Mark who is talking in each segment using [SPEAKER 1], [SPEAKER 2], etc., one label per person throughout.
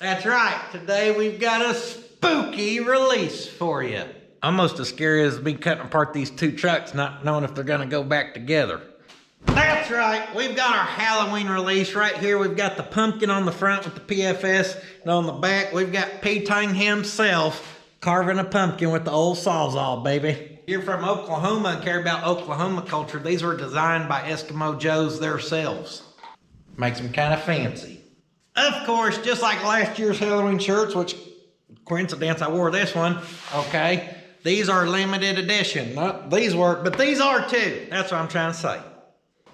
[SPEAKER 1] That's right. Today we've got a spooky release for you. Almost as scary as me cutting apart these two trucks, not knowing if they're gonna go back together. That's right. We've got our Halloween release right here. We've got the pumpkin on the front with the PFS, and on the back we've got P-Tang himself carving a pumpkin with the old Sawzall, baby. You're from Oklahoma and care about Oklahoma culture. These were designed by Eskimo Joes themselves. Makes them kind of fancy. Of course, just like last year's Halloween shirts, which coincidence I wore this one, okay? These are limited edition. Not these were, but these are too. That's what I'm trying to say.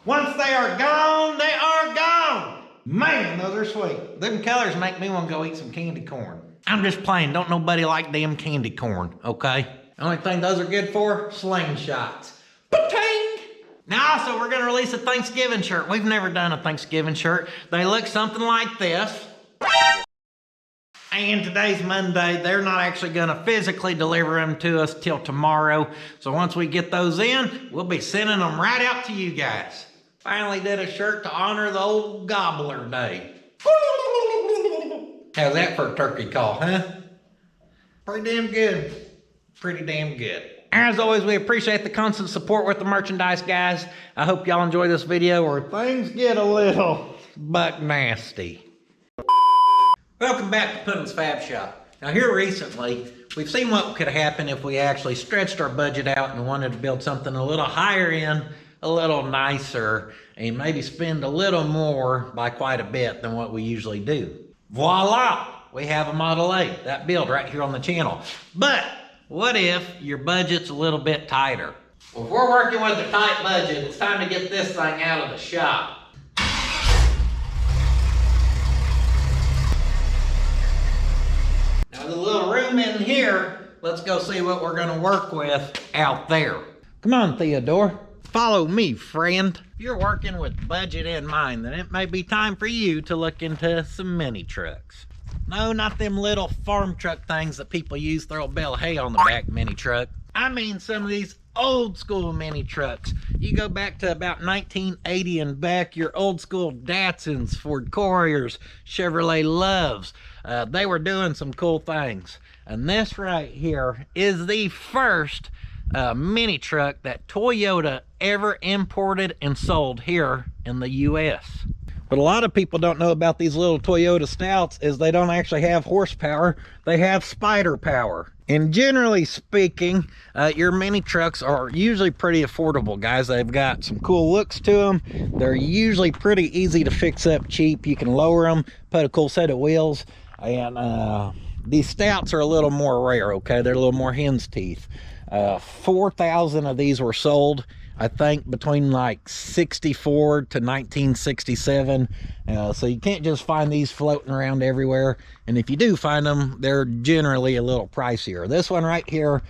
[SPEAKER 1] Once they are gone, they are gone. Man, those are sweet. Them colors make me want to go eat some candy corn. I'm just playing. Don't nobody like damn candy corn, okay? The only thing those are good for, slingshots. Ba-ting! Now also, we're gonna release a Thanksgiving shirt. We've never done a Thanksgiving shirt. They look something like this. And today's Monday. They're not actually gonna physically deliver them to us till tomorrow. So once we get those in, we'll be sending them right out to you guys. Finally did a shirt to honor the old Gobbler Day. How's that for a turkey call, huh? Pretty damn good. Pretty damn good. As always, we appreciate the constant support with the merchandise, guys. I hope y'all enjoy this video where things get a little buck nasty. Welcome back to puddins.fab.shop. Now here recently, we've seen what could happen if we actually stretched our budget out and wanted to build something a little higher end, a little nicer, and maybe spend a little more by quite a bit than what we usually do. Voila! We have a Model A, that build right here on the channel. But what if your budget's a little bit tighter? Well, if we're working with a tight budget, it's time to get this thing out of the shop. Now, there's a little room in here. Let's go see what we're gonna work with out there. Come on, Theodore. Follow me, friend. If you're working with budget in mind, then it may be time for you to look into some mini trucks. No, not them little farm truck things that people use, throw a bale of hay on the back mini truck. I mean some of these old school mini trucks. You go back to about 1980 and back, your old school Datsuns, Ford Couriers, Chevrolet Loves. They were doing some cool things. And this right here is the first mini truck that Toyota ever imported and sold here in the US. But a lot of people don't know about these little Toyota Stouts is they don't actually have horsepower, they have spider power. And generally speaking, your mini trucks are usually pretty affordable, guys. They've got some cool looks to them. They're usually pretty easy to fix up cheap. You can lower them, put a cool set of wheels, and these Stouts are a little more rare, okay? They're a little more hen's teeth. 4,000 of these were sold, I think, between like 64 to 1967. So you can't just find these floating around everywhere. And if you do find them, they're generally a little pricier. This one right here,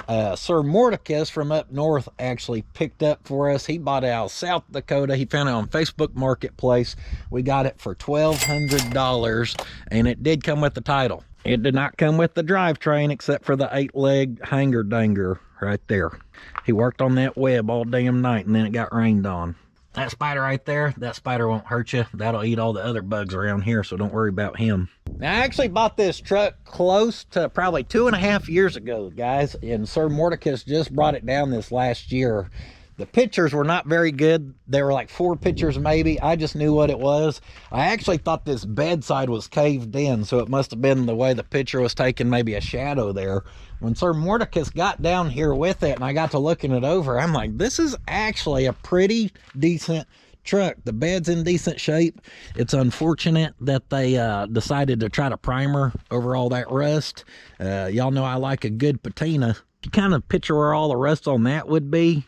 [SPEAKER 1] Sir Mordecus from up north actually picked up for us. He bought it out of South Dakota. He found it on Facebook Marketplace. We got it for $1,200, and it did come with the title. It did not come with the drivetrain except for the 8-leg hanger danger right there. He worked on that web all damn night and then it got rained on. That spider right there, that spider won't hurt you. That'll eat all the other bugs around here, so don't worry about him. Now, I actually bought this truck close to probably 2.5 years ago, guys, and Sir Mordecus just brought it down this last year. The pictures were not very good. There were like 4 pictures maybe. I just knew what it was. I actually thought this bedside was caved in, so it must have been the way the picture was taken, maybe a shadow there. When Sir Mordecus got down here with it and I got to looking it over, I'm like, this is actually a pretty decent truck. The bed's in decent shape. It's unfortunate that they decided to try to primer over all that rust. Y'all know I like a good patina. You kind of picture where all the rust on that would be.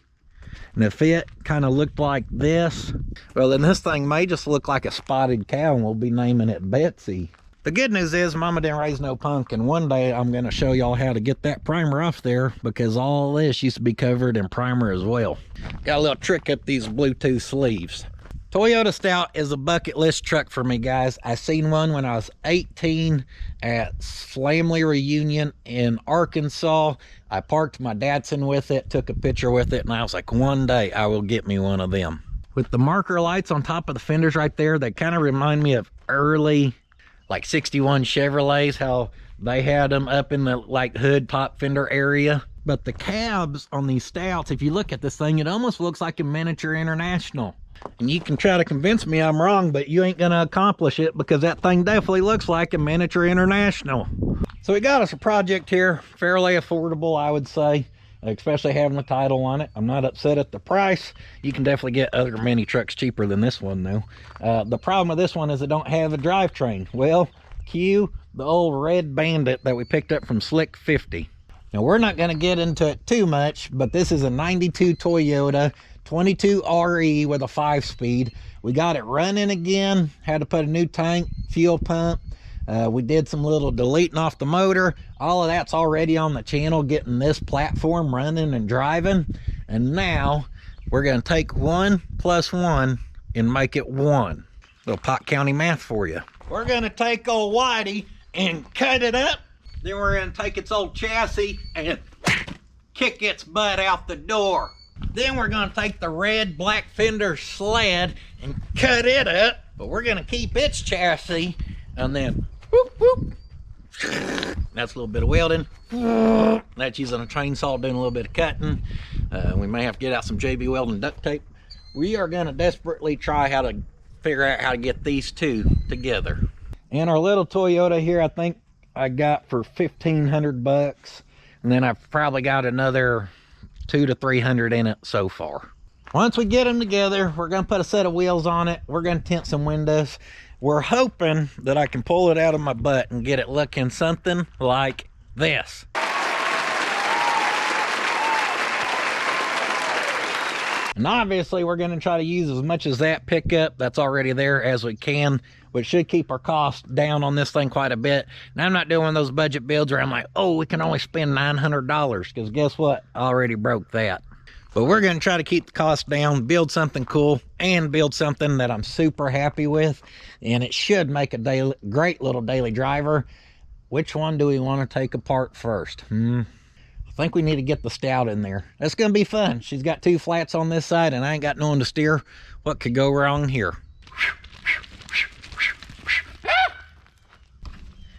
[SPEAKER 1] And if it kind of looked like this, well, then this thing may just look like a spotted cow and we'll be naming it Betsy. The good news is Mama didn't raise no punk, and one day I'm going to show y'all how to get that primer off there, because all this used to be covered in primer as well. Got a little trick up these Bluetooth sleeves. Toyota Stout is a bucket list truck for me, guys. I seen one when I was 18 at Family Reunion in Arkansas. I parked my Datsun with it, took a picture with it, and I was like, one day I will get me one of them. With the marker lights on top of the fenders right there, they kind of remind me of early like 61 Chevrolets, how they had them up in the like hood top fender area. But the cabs on these Stouts, if you look at this thing, it almost looks like a miniature International. And you can try to convince me I'm wrong, but you ain't gonna accomplish it, because that thing definitely looks like a miniature International. So we got us a project here, fairly affordable, I would say, especially having the title on it. I'm not upset at the price. You can definitely get other mini trucks cheaper than this one though. The problem with this one is it don't have a drivetrain. Well, cue the old red Bandit that we picked up from Slick 50. Now we're not going to get into it too much, but this is a 92 Toyota 22 RE with a 5-speed. We got it running again, had to put a new tank, fuel pump. We did some little deleting off the motor. All of that's already on the channel, getting this platform running and driving. And now we're going to take 1 + 1 and make it 1. Little Pot County math for you. We're going to take old Whitey and cut it up. Then we're going to take its old chassis and kick its butt out the door. Then we're going to take the red black fender sled and cut it up. But we're going to keep its chassis, and then whoop, whoop. That's a little bit of welding. That's using a chainsaw doing a little bit of cutting. We may have to get out some JB Welding duct tape. We are going to desperately try how to figure out how to get these two together. And our little Toyota here, I think I got for 1,500 bucks, and then I've probably got another 200 to 300 in it so far. Once we get them together, we're going to put a set of wheels on it. We're going to tint some windows. We're hoping that I can pull it out of my butt and get it looking something like this. And obviously we're going to try to use as much as that pickup that's already there as we can, which should keep our cost down on this thing quite a bit. And I'm not doing those budget builds where I'm like, oh, we can only spend $900, because guess what? I already broke that. But we're going to try to keep the cost down, build something cool, and build something that I'm super happy with. And it should make a great little daily driver. Which one do we want to take apart first? I think we need to get the Stout in there. That's going to be fun. She's got 2 flats on this side, and I ain't got no one to steer. What could go wrong here?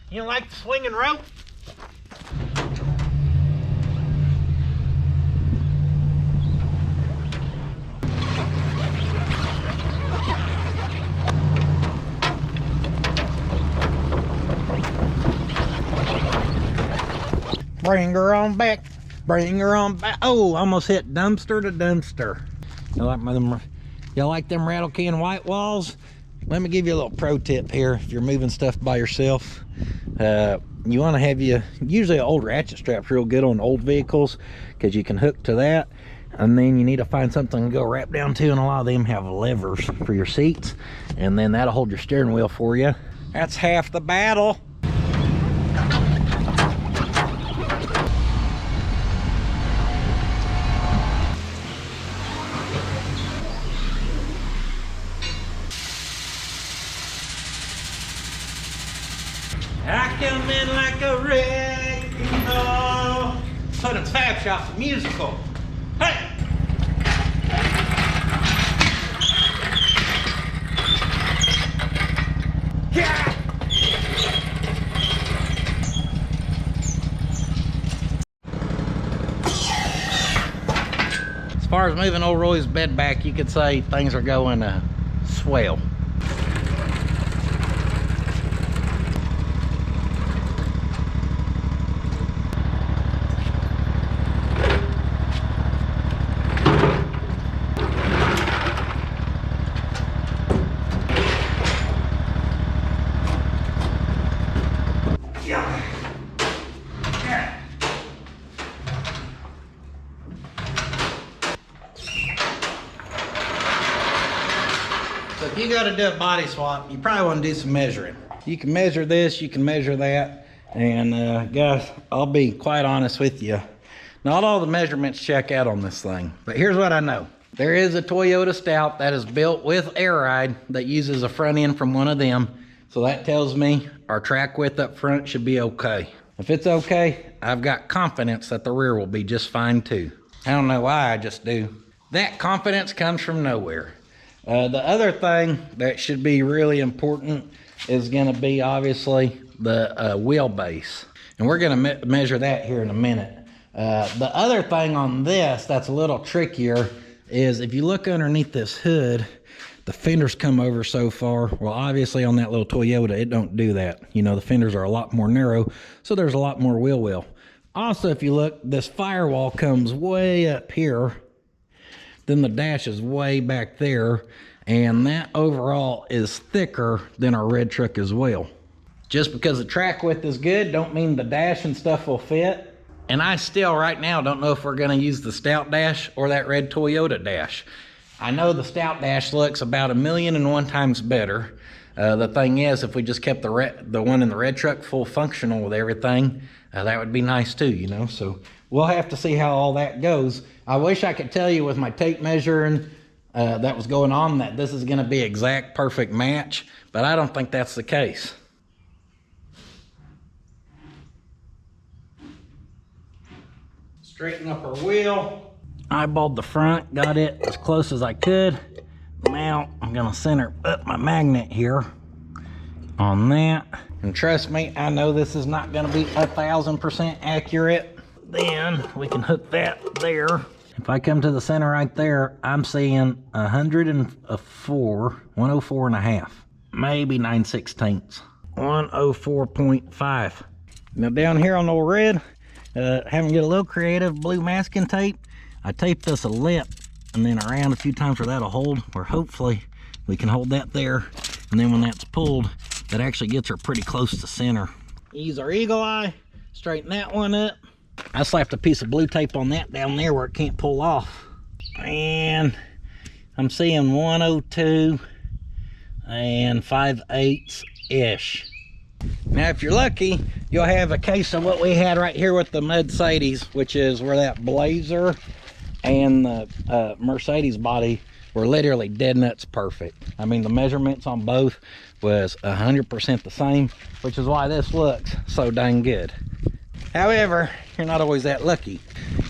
[SPEAKER 1] You like the swinging rope? Bring her on back. Bring her on back. Oh, almost hit dumpster to dumpster. You like them rattle can white walls? Let me give you a little pro tip here. If you're moving stuff by yourself, you want to have usually an old ratchet strap's real good on old vehicles, because you can hook to that. And then you need to find something to go wrap down to, and a lot of them have levers for your seats, and then that'll hold your steering wheel for you. That's half the battle. I come in like a wrecking ball. Puddins.fab.shop's musical. Hey! Yeah! As far as moving old Roy's bed back, you could say things are going swell. So if you got to do a body swap, you probably want to do some measuring. You can measure this, you can measure that, and guys, I'll be quite honest with you. Not all the measurements check out on this thing, but here's what I know. There is a Toyota Stout that is built with air ride that uses a front end from one of them. So that tells me our track width up front should be okay. If it's okay, I've got confidence that the rear will be just fine too. I don't know why, I just do. That confidence comes from nowhere. The other thing that should be really important, is gonna be obviously the wheelbase. And we're gonna measure that here in a minute. The other thing on this that's a little trickier is if you look underneath this hood, the fenders come over so far. Well, obviously on that little Toyota, it don't do that. You know, the fenders are a lot more narrow, so there's a lot more wheel well. Also, if you look, this firewall comes way up here, then the dash is way back there, and that overall is thicker than our red truck as well. Just because the track width is good, don't mean the dash and stuff will fit. And I still, right now, don't know if we're gonna use the Stout dash or that red Toyota dash. I know the Stout dash looks about 1,000,001 times better. The thing is, if we just kept the one in the red truck full functional with everything, that would be nice too, you know? So we'll have to see how all that goes. I wish I could tell you with my tape measuring that was going on that this is gonna be exact perfect match, but I don't think that's the case. Straighten up our wheel. Eyeballed the front, got it as close as I could. Now I'm gonna center up my magnet here on that. And trust me, I know this is not gonna be 1,000% accurate. Then we can hook that there. If I come to the center right there, I'm seeing 104 and a half, maybe 9/16, 104.5. Now down here on the red, having to get a little creative, blue masking tape. I taped this a lip and then around a few times where that'll hold, where hopefully we can hold that there. And then when that's pulled, that actually gets her pretty close to center. Use our eagle eye, straighten that one up. I slapped a piece of blue tape on that down there where it can't pull off. And I'm seeing 102 and 5/8-ish. Now, if you're lucky, you'll have a case of what we had right here with the Mercedes, which is where that Blazer and the Mercedes body were literally dead nuts perfect. I mean, the measurements on both was 100% the same, which is why this looks so dang good. However, you're not always that lucky.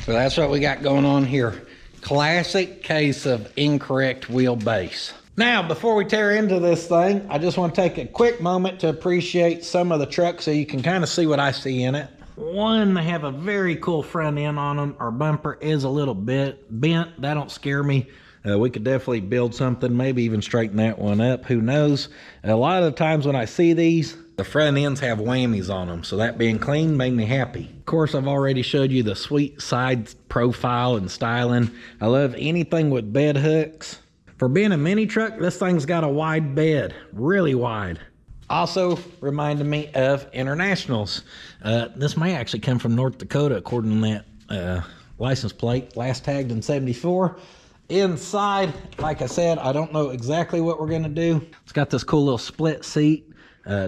[SPEAKER 1] So that's what we got going on here. Classic case of incorrect wheelbase. Now, before we tear into this thing, I just want to take a quick moment to appreciate some of the trucks so you can kind of see what I see in it. One, they have a very cool front end on them. Our bumper is a little bit bent. That don't scare me. We could definitely build something, maybe even straighten that one up. Who knows? A lot of the times when I see these, the front ends have whammies on them. So that being clean made me happy. Of course, I've already showed you the sweet side profile and styling. I love anything with bed hooks. For being a mini truck, this thing's got a wide bed, really wide. Also reminded me of internationals. This may actually come from North Dakota, according to that license plate, last tagged in '74. Inside, like I said, I don't know exactly what we're gonna do. It's got this cool little split seat,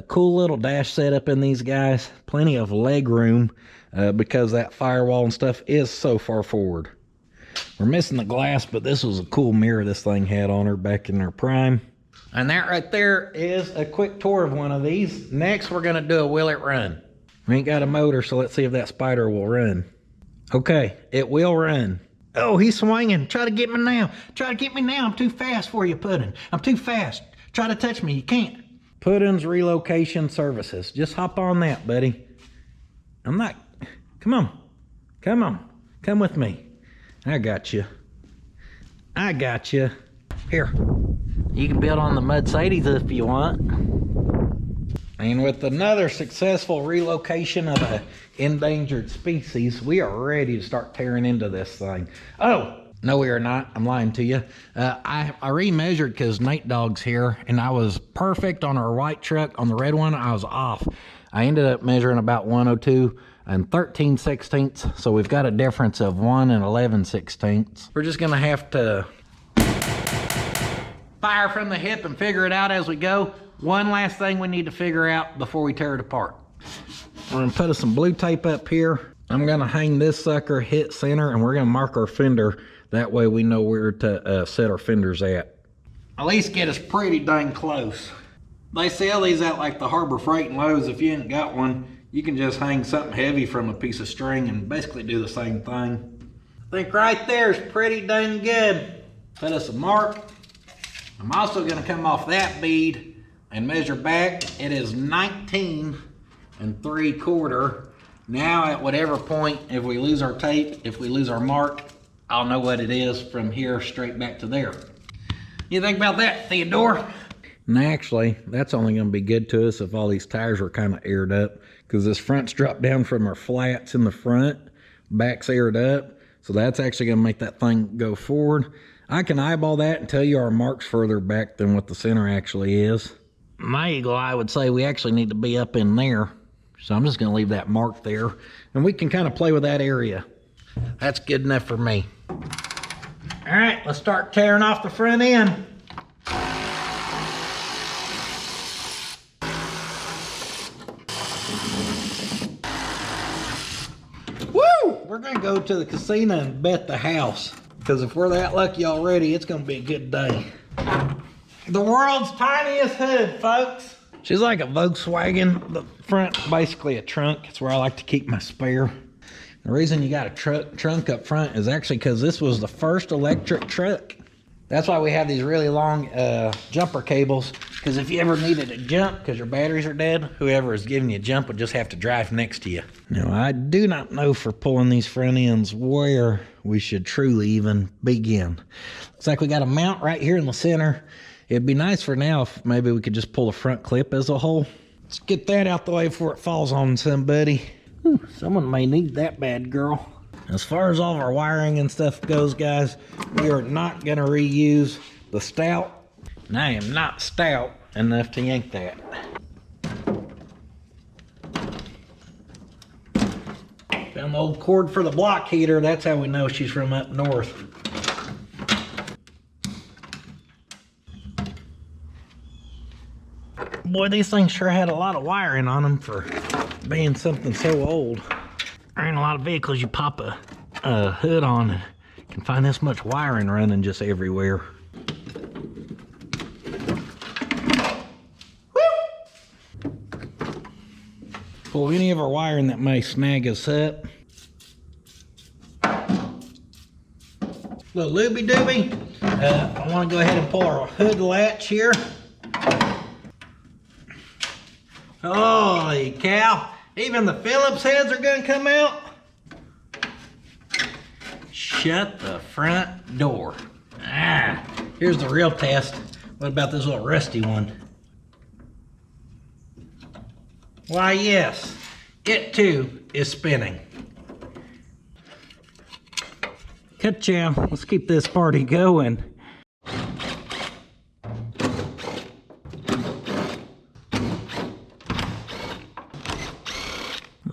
[SPEAKER 1] cool little dash setup in these guys, plenty of leg room because that firewall and stuff is so far forward. We're missing the glass, but this was a cool mirror this thing had on her back in her prime. And that right there is a quick tour of one of these. Next, we're gonna do a will it run. We ain't got a motor, so let's see if that spider will run. Okay, it will run. Oh, he's swinging. Try to get me now. Try to get me now. I'm too fast for you, Puddin. I'm too fast. Try to touch me. You can't. Puddin's Relocation Services. Just hop on that, buddy. I'm not. Come on. Come on. Come with me. I got you. I got you. Here. You can build on the Mercedes if you want. And with another successful relocation of an endangered species, we are ready to start tearing into this thing. Oh, no we are not. I'm lying to you. I remeasured because Nate Dogg's here, and I was perfect on our white truck. On the red one, I was off. I ended up measuring about 102 and 13/16, so we've got a difference of 1 and 11/16. We're just gonna have to fire from the hip and figure it out as we go. One last thing we need to figure out before we tear it apart. We're gonna put some blue tape up here. I'm gonna hang this sucker hit center, and we're gonna mark our fender. That way we know where to set our fenders at. At least get us pretty dang close. They sell these at like the Harbor Freight and Lowe's. If you ain't got one, you can just hang something heavy from a piece of string and basically do the same thing. I think right there is pretty dang good. Put us a mark. I'm also gonna come off that bead and measure back. It is 19 3/4. Now at whatever point, if we lose our tape, if we lose our mark, I'll know what it is from here straight back to there. You think about that, Theodore? And actually, that's only going to be good to us if all these tires are kind of aired up, because this front's dropped down from our flats in the front, back's aired up, so that's actually going to make that thing go forward. I can eyeball that and tell you our mark's further back than what the center actually is. My eagle eye would say we actually need to be up in there, so I'm just going to leave that mark there, and we can kind of play with that area. That's good enough for me. All right, let's start tearing off the front end. Woo! We're gonna go to the casino and bet the house, because if we're that lucky already, it's gonna be a good day. The world's tiniest hood, folks. She's like a Volkswagen. The front, basically a trunk. It's where I like to keep my spare. The reason you got a trunk up front is actually because this was the first electric truck. That's why we have these really long jumper cables, because if you ever needed to jump because your batteries are dead, whoever is giving you a jump would just have to drive next to you. Now, I do not know for pulling these front ends where we should truly even begin. Looks like we got a mount right here in the center. It'd be nice for now if maybe we could just pull the front clip as a whole. Let's get that out the way before it falls on somebody. Whew, someone may need that bad girl. As far as all of our wiring and stuff goes, guys, we are not going to reuse the Stout. And I am not stout enough to yank that. Found the old cord for the block heater. That's how we know she's from up north. Boy, these things sure had a lot of wiring on them for being something so old. There ain't a lot of vehicles you pop a hood on and can find this much wiring running just everywhere. Woo! Pull any of our wiring that may snag us up. Little looby dooby. I want to go ahead and pull our hood latch here. Holy cow! Even the Phillips heads are gonna come out. Shut the front door. Ah, here's the real test. What about this little rusty one? Why, yes, it too is spinning. Ka-chow, let's keep this party going.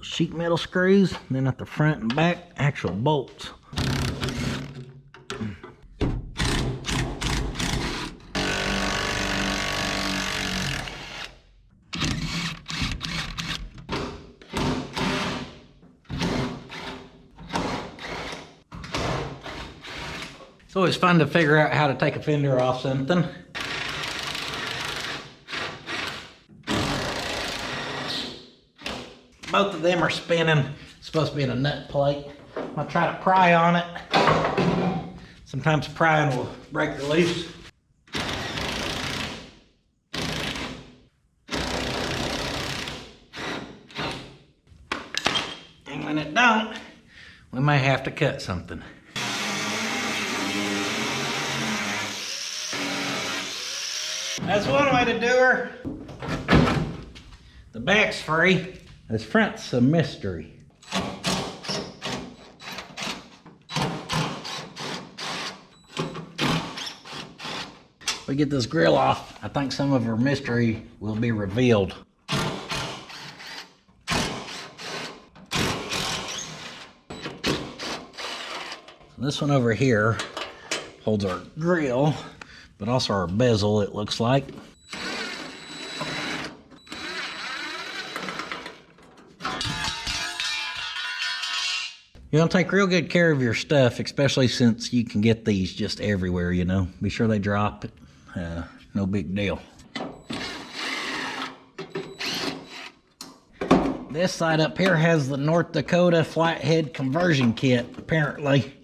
[SPEAKER 1] Sheet metal screws, then at the front and back, actual bolts. It's always fun to figure out how to take a fender off something. Both of them are spinning. It's supposed to be in a nut plate. I'll try to pry on it. Sometimes prying will break her loose. And when it don't, we may have to cut something. That's one way to do her. The back's free. This front's a mystery. We get this grill off, I think some of our mystery will be revealed. This one over here holds our grill, but also our bezel, it looks like. You want to take real good care of your stuff, especially since you can get these just everywhere, you know. Be sure they drop it. No big deal. This side up here has the North Dakota flathead conversion kit, apparently.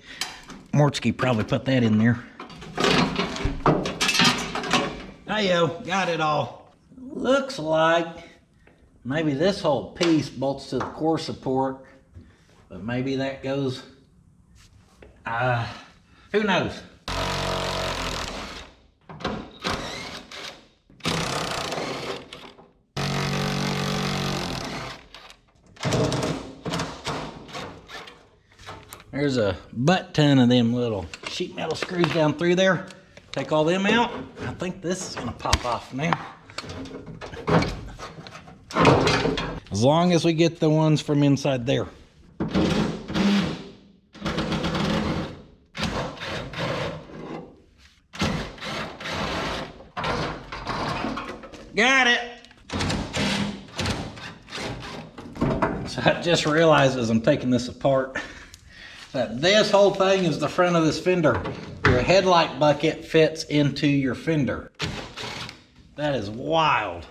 [SPEAKER 1] Mortsky probably put that in there. Hey-yo, got it all. Looks like maybe this whole piece bolts to the core support, but maybe that goes, who knows? There's a butt ton of them little sheet metal screws down through there. Take all them out. I think this is gonna pop off now. As long as we get the ones from inside there. Got it. So I just realized as I'm taking this apart that this whole thing is the front of this fender. Your headlight bucket fits into your fender. That is wild.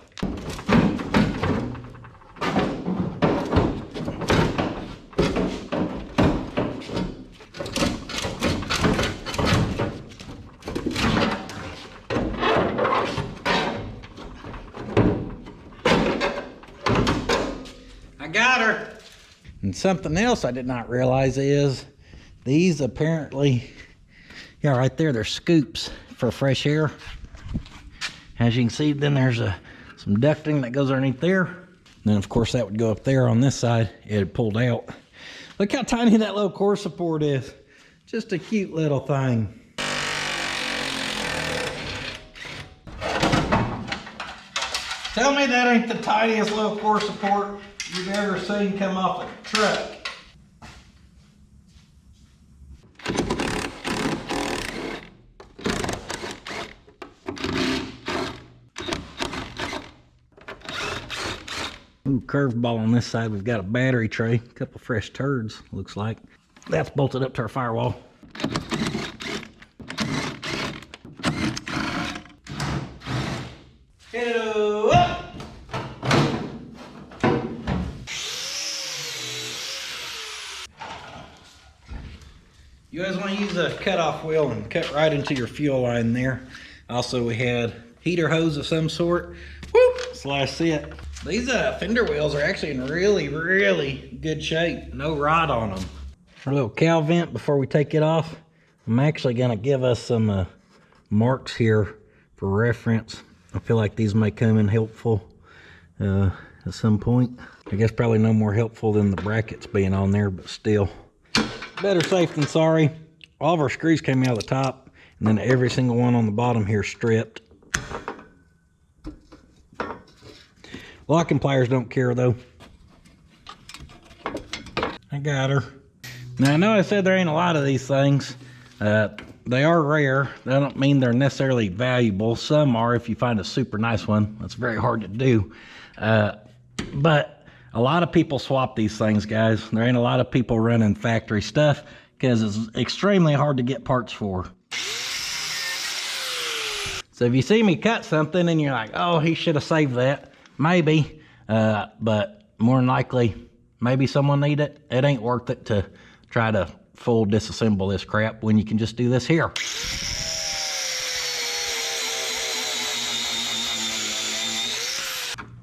[SPEAKER 1] I got her. And something else I did not realize is these apparently, yeah, right there, they're scoops for fresh air. As you can see, then there's some ducting that goes underneath there. And then of course that would go up there on this side. It had pulled out. Look how tiny that little core support is. Just a cute little thing. Tell me that ain't the tiniest little core support you've ever seen come off a truck. Ooh, curveball on this side. We've got a battery tray, a couple fresh turds, looks like. That's bolted up to our firewall. Hello, up! You guys want to use a cutoff wheel and cut right into your fuel line there. Also, we had heater hose of some sort. Whoop! Slash it. These fender wheels are actually in really, really good shape. No rot on them. Our little cowl vent before we take it off. I'm actually gonna give us some marks here for reference. I feel like these may come in helpful at some point. I guess probably no more helpful than the brackets being on there, but still. Better safe than sorry. All of our screws came out of the top, and then every single one on the bottom here stripped. Locking pliers don't care though. I got her. Now I know I said there ain't a lot of these things. They are rare. That don't mean they're necessarily valuable. Some are if you find a super nice one. That's very hard to do. But a lot of people swap these things, guys. There ain't a lot of people running factory stuff because it's extremely hard to get parts for. So if you see me cut something and you're like, oh, he should have saved that. Maybe, but more than likely, maybe someone need it. It ain't worth it to try to full disassemble this crap when you can just do this here.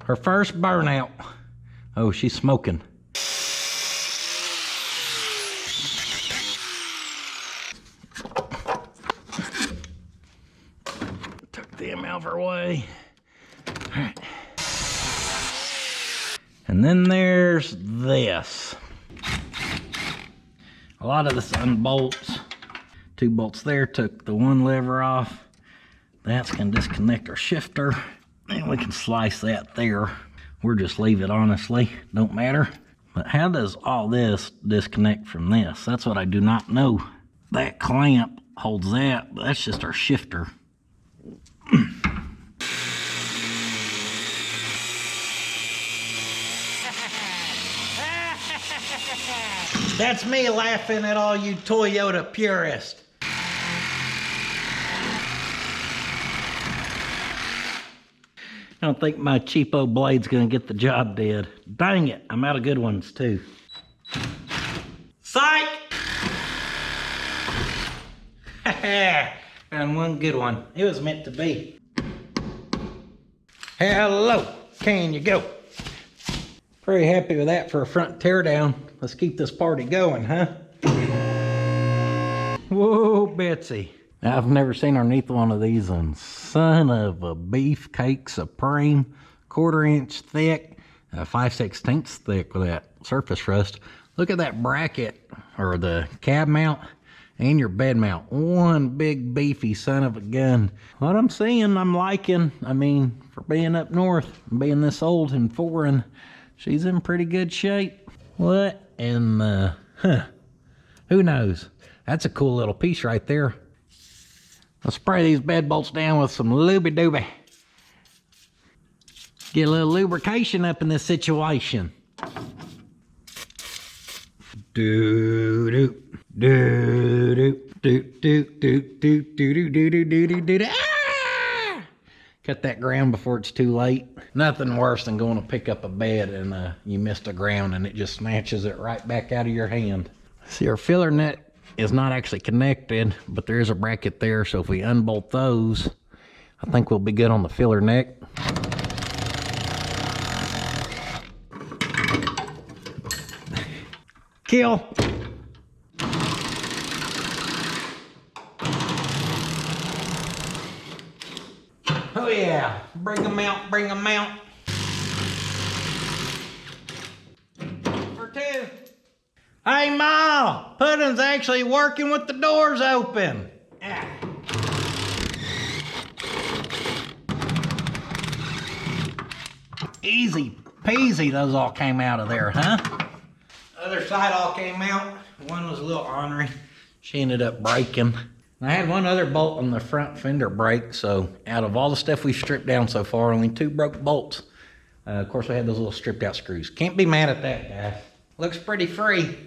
[SPEAKER 1] Her first burnout. Oh, she's smoking. Took them out of her way. All right. And then there's this. A lot of this unbolts. 2 bolts there, took the one lever off. That's gonna disconnect our shifter. And we can slice that there. We'll just leave it, honestly, don't matter. But how does all this disconnect from this? That's what I do not know. That clamp holds that, but that's just our shifter. That's me laughing at all you Toyota purists. I don't think my cheapo blade's gonna get the job done. Dang it, I'm out of good ones too. Psych! And one good one. It was meant to be. Hello, can you go? Pretty happy with that for a front teardown. Let's keep this party going, huh? Whoa, Betsy. I've never seen underneath one of these, and son of a beefcake supreme, 1/4 inch thick, 5/16 thick with that surface rust. Look at that bracket, or the cab mount, and your bed mount. One big beefy son of a gun. What I'm seeing, I'm liking. I mean, for being up north, and being this old and foreign, she's in pretty good shape. What in the, who knows? That's a cool little piece right there. I'll spray these bed bolts down with some looby dooby. Get a little lubrication up in this situation. Do do do do do do do do do do do do. Ah! Cut that ground before it's too late. Nothing worse than going to pick up a bed and you missed a ground and it just snatches it right back out of your hand. See, our filler nut is not actually connected, but there is a bracket there, so if we unbolt those, I think we'll be good on the filler neck. Kill. Oh yeah, bring them out, bring them out. For 2. Hey Ma, Puddin's actually working with the doors open. Ah. Easy peasy, those all came out of there, huh? Other side all came out. One was a little ornery. She ended up breaking. I had one other bolt on the front fender break, so out of all the stuff we've stripped down so far, only 2 broke bolts. Of course, we had those little stripped out screws. Can't be mad at that, guys. Looks pretty free.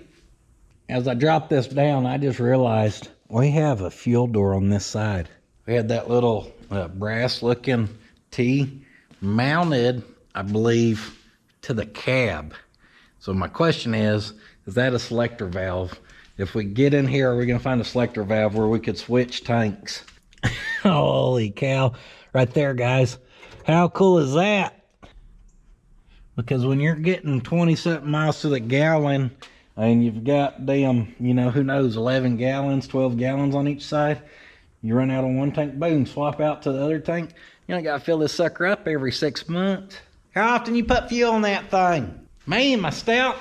[SPEAKER 1] As I dropped this down, I just realized we have a fuel door on this side. We had that little brass looking T mounted, I believe, to the cab. So my question is that a selector valve? If we get in here, are we gonna find a selector valve where we could switch tanks? Holy cow, right there, guys. How cool is that? Because when you're getting 20-something miles to the gallon, and you've got damn, you know, who knows, 11 gallons, 12 gallons on each side, you run out on one tank, boom, swap out to the other tank. You don't gotta fill this sucker up every 6 months. How often you put fuel on that thing? Me and my Stout,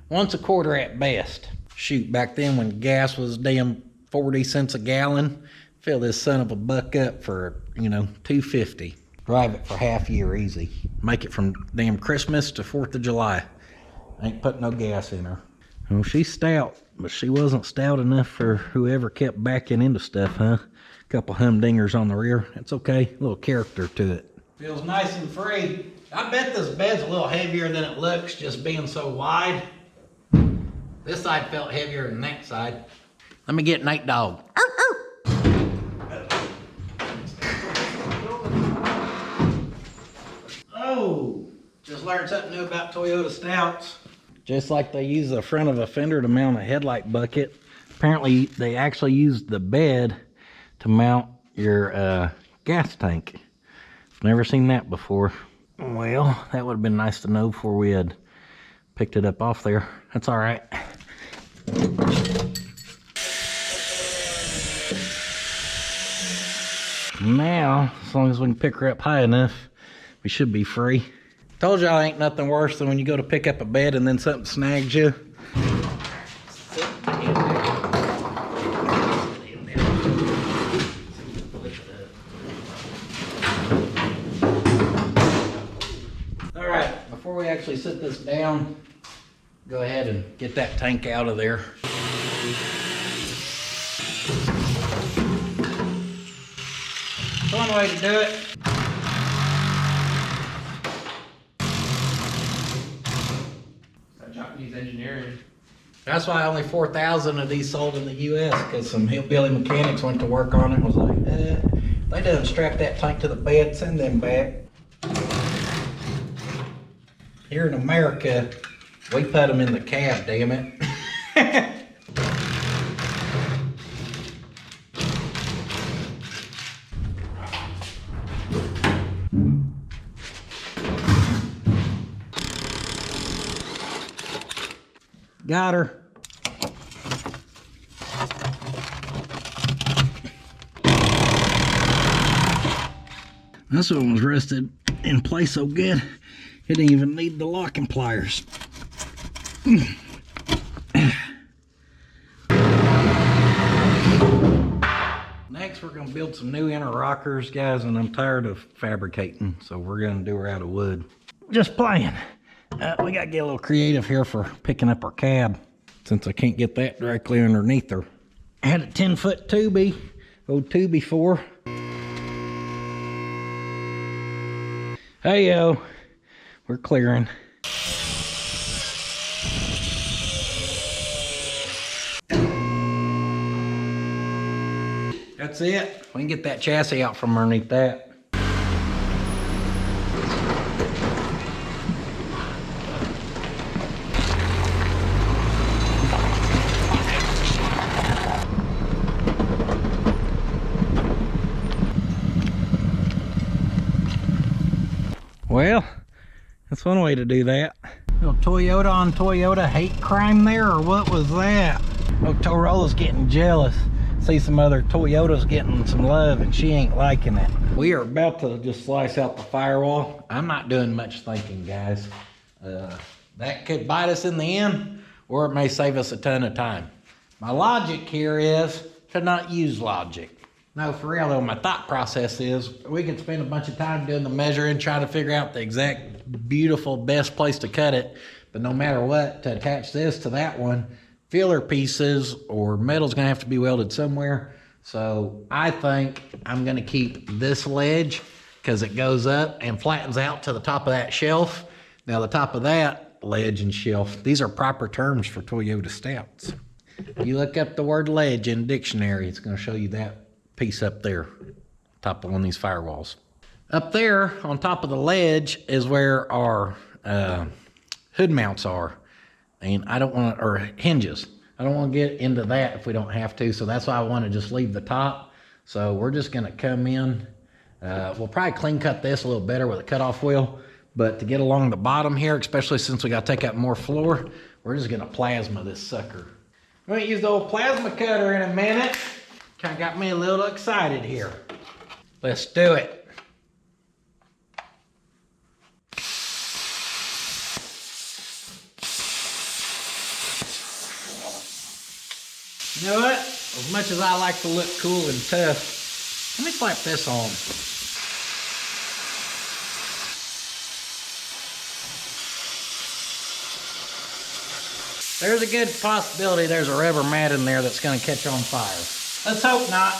[SPEAKER 1] once a quarter at best. Shoot, back then when gas was damn 40 cents a gallon, fill this son of a buck up for, you know, $2.50. Drive it for half a year easy. Make it from damn Christmas to 4th of July. Ain't put no gas in her. Well, she's stout, but she wasn't stout enough for whoever kept backing into stuff, huh? Couple humdingers on the rear. It's okay, a little character to it. Feels nice and free. I bet this bed's a little heavier than it looks, just being so wide. This side felt heavier than that side. Let me get Nate Dog. Oh, just learned something new about Toyota Stouts. Just like they use the front of a fender to mount a headlight bucket, apparently they actually use the bed to mount your gas tank. I've never seen that before. Well, that would have been nice to know before we had picked it up off there. That's all right. Now, as long as we can pick her up high enough, we should be free. Told y'all ain't nothing worse than when you go to pick up a bed and then something snags you. All right, before we actually sit this down, go ahead and get that tank out of there. One way to do it.
[SPEAKER 2] Japanese engineering.
[SPEAKER 1] That's why only 4,000 of these sold in the U.S. because some hillbilly mechanics went to work on it and was like, they done strap that tank to the bed, send them back. Here in America, we put them in the cab, damn it. Got her. This one was rested in place so good, it didn't even need the locking pliers. Next, we're going to build some new inner rockers, guys, and I'm tired of fabricating, so we're going to do her out of wood. Just playing. We got to get a little creative here for picking up our cab, since I can't get that directly underneath her. I had a 10-foot tubey, old tubey 4. Hey yo, we're clearing. That's it. We can get that chassis out from underneath that. Well, that's one way to do that. Little Toyota on Toyota hate crime there, or what was that? Motorola's getting jealous. See some other Toyotas getting some love and she ain't liking it. We are about to just slice out the firewall. I'm not doing much thinking, guys. That could bite us in the end, or it may save us a ton of time. My logic here is to not use logic. No, for real though, my thought process is we could spend a bunch of time doing the measuring, trying to figure out the exact beautiful best place to cut it. But no matter what, to attach this to that one, filler pieces or metal's gonna have to be welded somewhere. So I think I'm gonna keep this ledge because it goes up and flattens out to the top of that shelf. Now the top of that ledge and shelf, these are proper terms for Toyota Stouts. You look up the word ledge in dictionary, it's gonna show you that piece up there, top of one of these firewalls. Up there on top of the ledge is where our hood mounts are. And I don't want to, or hinges. I don't want to get into that if we don't have to. So that's why I want to just leave the top. So we're just going to come in. We'll probably clean cut this a little better with a cutoff wheel. But to get along the bottom here, especially since we got to take out more floor, we're just going to plasma this sucker. I'm going to use the old plasma cutter in a minute. Kind of got me a little excited here. Let's do it. You know what? As much as I like to look cool and tough, let me slap this on. There's a good possibility there's a rubber mat in there that's going to catch on fire. Let's hope not.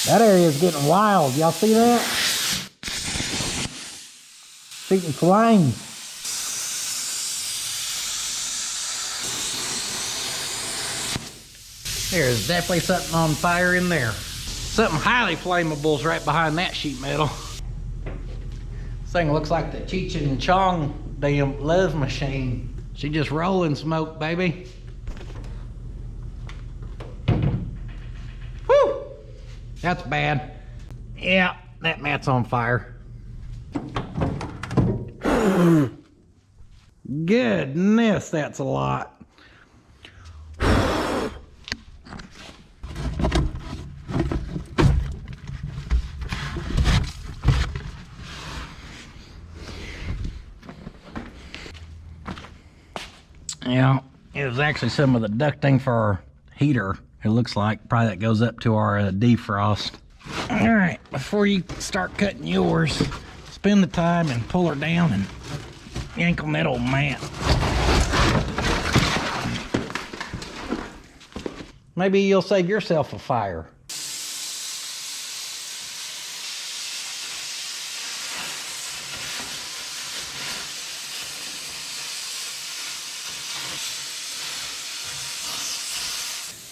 [SPEAKER 1] That area is getting wild. Y'all see that? Shooting flames. There's definitely something on fire in there. Something highly flammable is right behind that sheet metal. This thing looks like the Cheech and Chong damn love machine. She just rolling smoke, baby. Whew! That's bad. Yeah, that mat's on fire. Goodness, that's a lot. Yeah, it was actually some of the ducting for our heater. It looks like probably that goes up to our defrost. All right, before you start cutting yours, spend the time and pull her down and yank on that old mat. Maybe you'll save yourself a fire.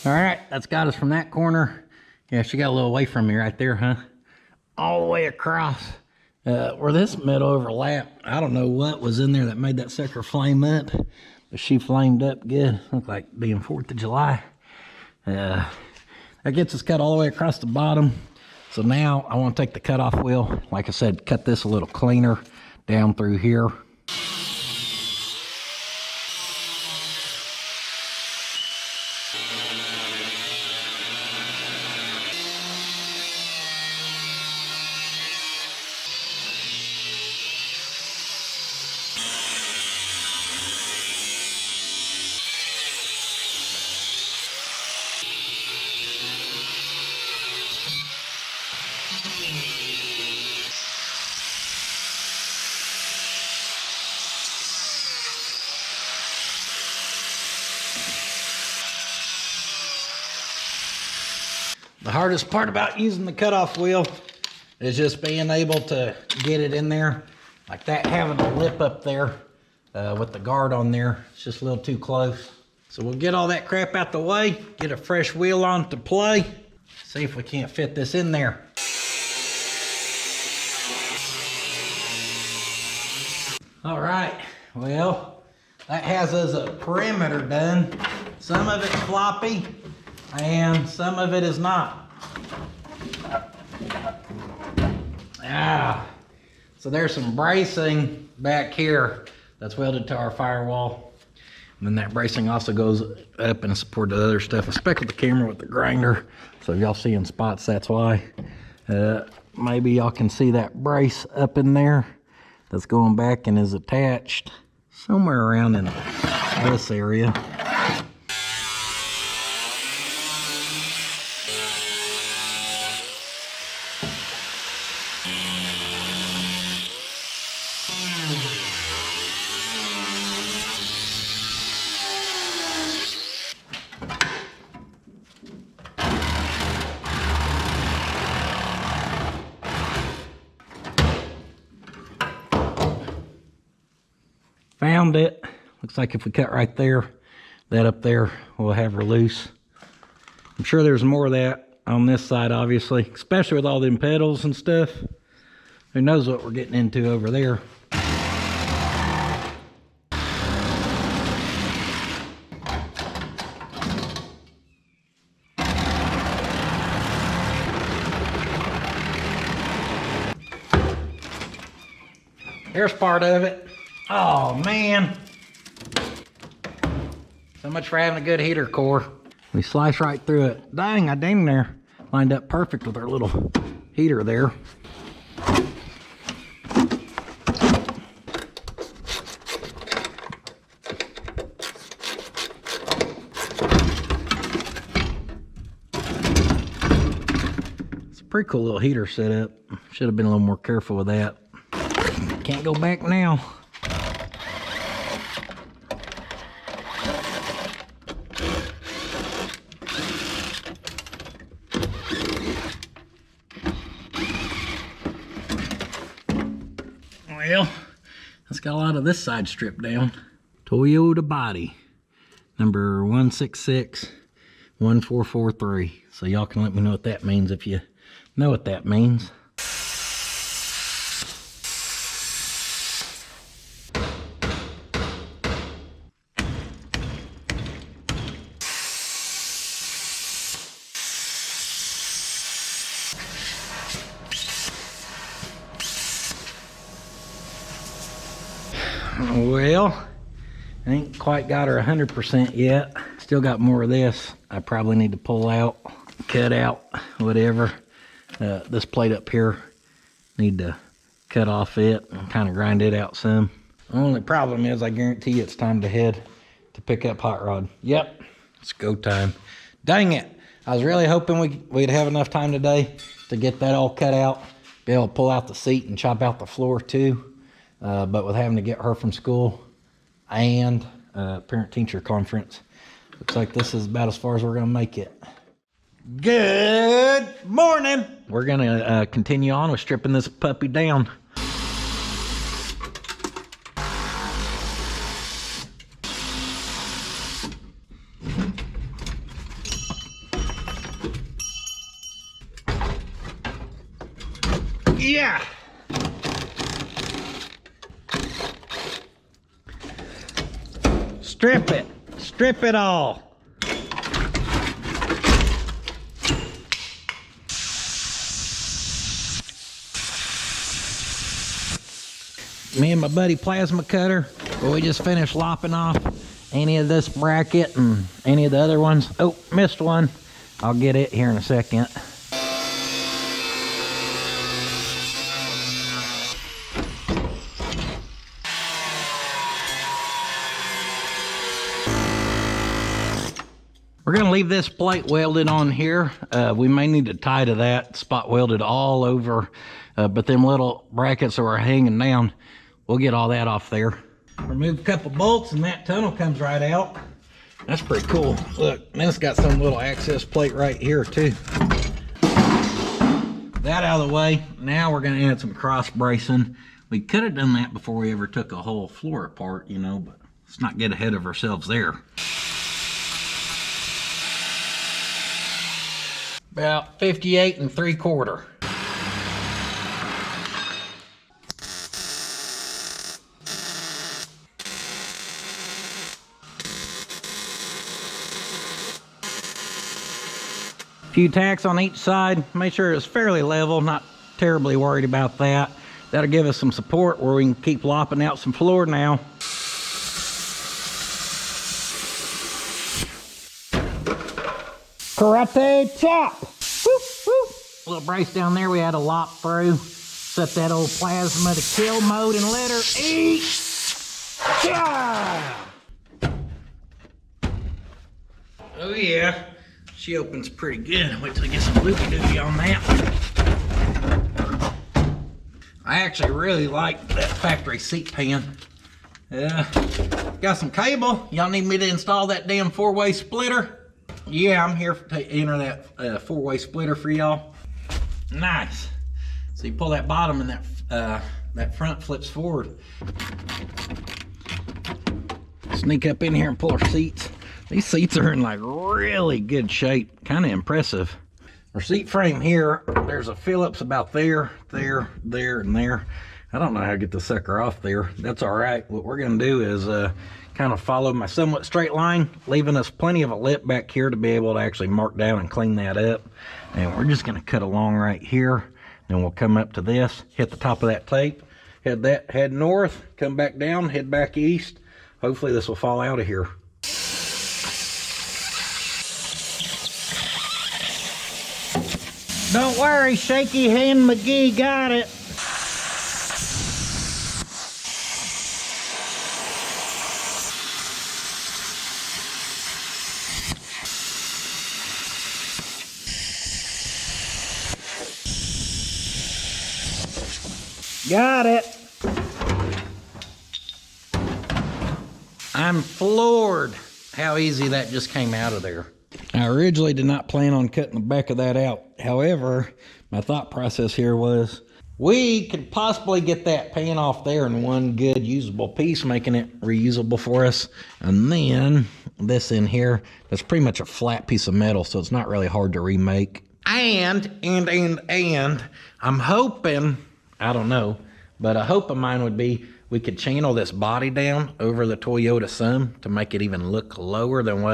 [SPEAKER 1] All right, that's got us from that corner. Yeah, she got a little away from me right there, huh? All the way across. Where this metal overlapped, I don't know what was in there that made that sucker flame up, but she flamed up good. Looked like being 4th of July. That gets us cut all the way across the bottom. So now I want to take the cutoff wheel, like I said, cut this a little cleaner down through here. The hardest part about using the cutoff wheel is just being able to get it in there. Like that, having a lip up there with the guard on there, it's just a little too close. So we'll get all that crap out the way, get a fresh wheel on to play, see if we can't fit this in there. All right, well, that has us a perimeter done. Some of it's floppy and some of it is not. So there's some bracing back here that's welded to our firewall. And then that bracing also goes up and support the other stuff. I speckled the camera with the grinder, so if y'all seeing spots, that's why. Maybe y'all can see that brace up in there that's going back and is attached somewhere around in this area. Found it. Looks like if we cut right there, that up there will have her loose. I'm sure there's more of that on this side, obviously, especially with all them pedals and stuff. Who knows what we're getting into over there. Here's part of it. Oh man. So much for having a good heater core. We slice right through it. Dang, I dang there. Lined up perfect with our little heater there. It's a pretty cool little heater setup. Should have been a little more careful with that. Can't go back now. Well, let's got a lot of this side stripped down. Toyota body, number 1661443. So y'all can let me know what that means if you know what that means. Well, I ain't quite got her 100% yet. Still got more of this. I probably need to pull out, cut out, whatever. This plate up here, need to cut off it and kind of grind it out some. The only problem is I guarantee it's time to head to pick up hot rod. Yep, it's go time. Dang it. I was really hoping we'd have enough time today to get that all cut out, be able to pull out the seat and chop out the floor too. But with having to get her from school and parent-teacher conference, looks like this is about as far as we're going to make it. Good morning. We're going to continue on with stripping this puppy down. Yeah. Strip it. Strip it all. me and my buddy Plasma Cutter, but we just finished lopping off any of this bracket and any of the other ones. Oh, missed one. I'll get it here in a second. We're gonna leave this plate welded on here. We may need to tie to that, spot welded all over, but them little brackets that were hanging down, we'll get all that off there. Remove a couple bolts and that tunnel comes right out. That's pretty cool. Look, then it's got some little access plate right here too. That out of the way, now we're gonna add some cross bracing. We could have done that before we ever took a whole floor apart, you know, but let's not get ahead of ourselves there. About 58 3/4. Few tacks on each side. Make sure it's fairly level, not terribly worried about that. That'll give us some support where we can keep lopping out some floor now. Karate chop! Whoop, whoop. A little brace down there we had to lop through. Set that old Plasma to kill mode and let her eat. Yeah! Oh yeah, she opens pretty good. Wait till I get some looky dookie on that. I actually really like that factory seat pan. Got some cable. Y'all need me to install that damn 4-way splitter? Yeah, I'm here to enter that 4-way splitter for y'all. Nice. So you pull that bottom and that front flips forward. Sneak up in here and pull our seats. These seats are in like really good shape. Kind of impressive. Our seat frame here, there's a Phillips about there, there, and there. I don't know how to get the sucker off there. That's all right. What we're gonna do is kind of follow my somewhat straight line, leaving us plenty of a lip back here to be able to actually mark down and clean that up. And we're just gonna cut along right here. Then we'll come up to this, hit the top of that tape, head north, come back down, head back east. Hopefully this will fall out of here. Don't worry, Shaky Hand McGee got it. Got it. I'm floored how easy that just came out of there. I originally did not plan on cutting the back of that out. However, my thought process here was we could possibly get that pan off there in one good usable piece, making it reusable for us. And then this in here, that's pretty much a flat piece of metal, so it's not really hard to remake. And I'm hoping, I don't know, but a hope of mine would be we could channel this body down over the Toyota some to make it even look lower than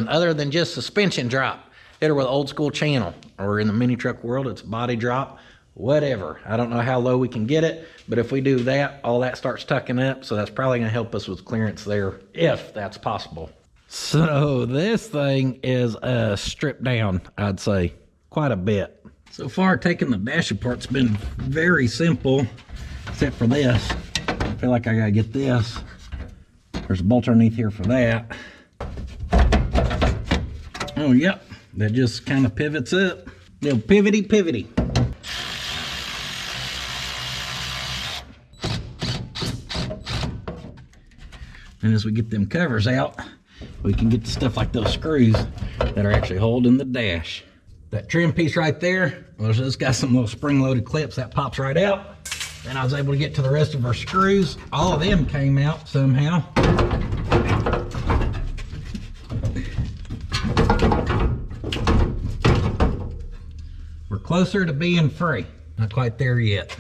[SPEAKER 1] other than just suspension drop. Hit her with old school channel, or in the mini truck world, it's body drop, whatever. I don't know how low we can get it, but if we do that, all that starts tucking up, so that's probably gonna help us with clearance there, if that's possible. So this thing is stripped down, I'd say, quite a bit. So far, taking the dash apart's been very simple, except for this. I feel like I gotta get this. There's a bolt underneath here for that. Oh, yep, that just kind of pivots up. Little pivety. And as we get them covers out, we can get the stuff like those screws that are actually holding the dash. That trim piece right there, well, it's got some little spring-loaded clips that pops right out. Then I was able to get to the rest of our screws. All of them came out somehow. We're closer to being free. Not quite there yet.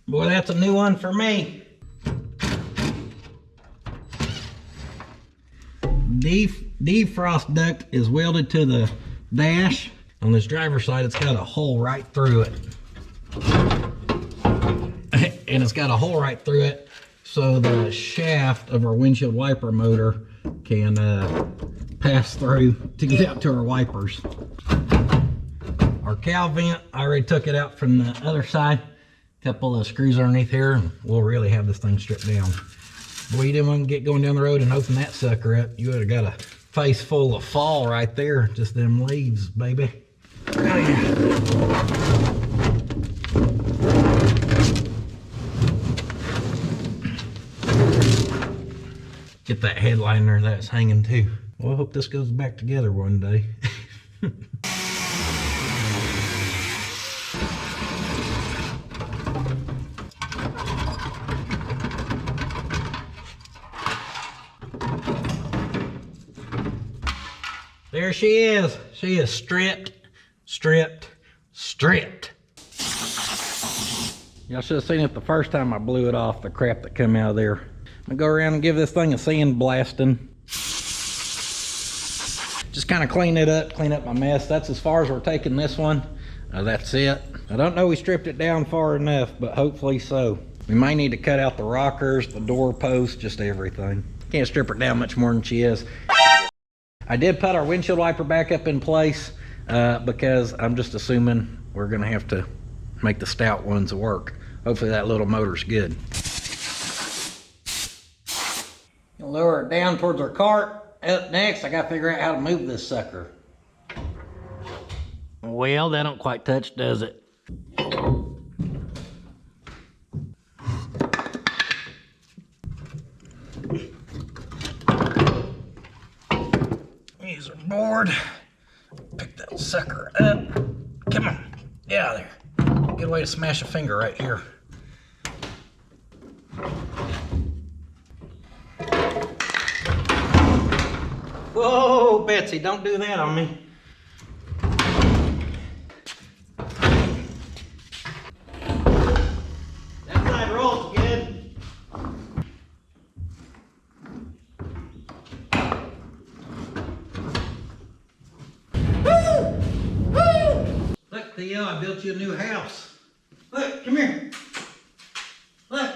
[SPEAKER 1] Boy, that's a new one for me. Defrost duct is welded to the dash. On this driver's side, it's got a hole right through it. and it's got a hole right through it, so the shaft of our windshield wiper motor can pass through to get out to our wipers. Our cow vent, I already took it out from the other side. Couple of screws underneath here, and we'll really have this thing stripped down. Boy, you didn't want to get going down the road and open that sucker up. You would have got a face full of fall right there. Just them leaves, baby. Oh yeah. Get that headliner that's hanging too. Well, I hope this goes back together one day. There she is. She is stripped, stripped, stripped. Y'all should have seen it the first time I blew it off, the crap that came out of there. I'm gonna go around and give this thing a sand blasting. Just kind of clean it up, clean up my mess. That's as far as we're taking this one. That's it. I don't know we stripped it down far enough, but hopefully so. We may need to cut out the rockers, the door posts, just everything. Can't strip her down much more than she is. I did put our windshield wiper back up in place because I'm just assuming we're gonna have to make the stout ones work. Hopefully that little motor's good. Lower it down towards our cart. Up next, I gotta figure out how to move this sucker. Well, that don't quite touch, does it? Use our board. Pick that sucker up. Come on, get out of there. Good way to smash a finger right here. Whoa, Betsy, don't do that on me. That side rolls good. Woo! Woo! Look, Theo, I built you a new house. Look, come here. Look.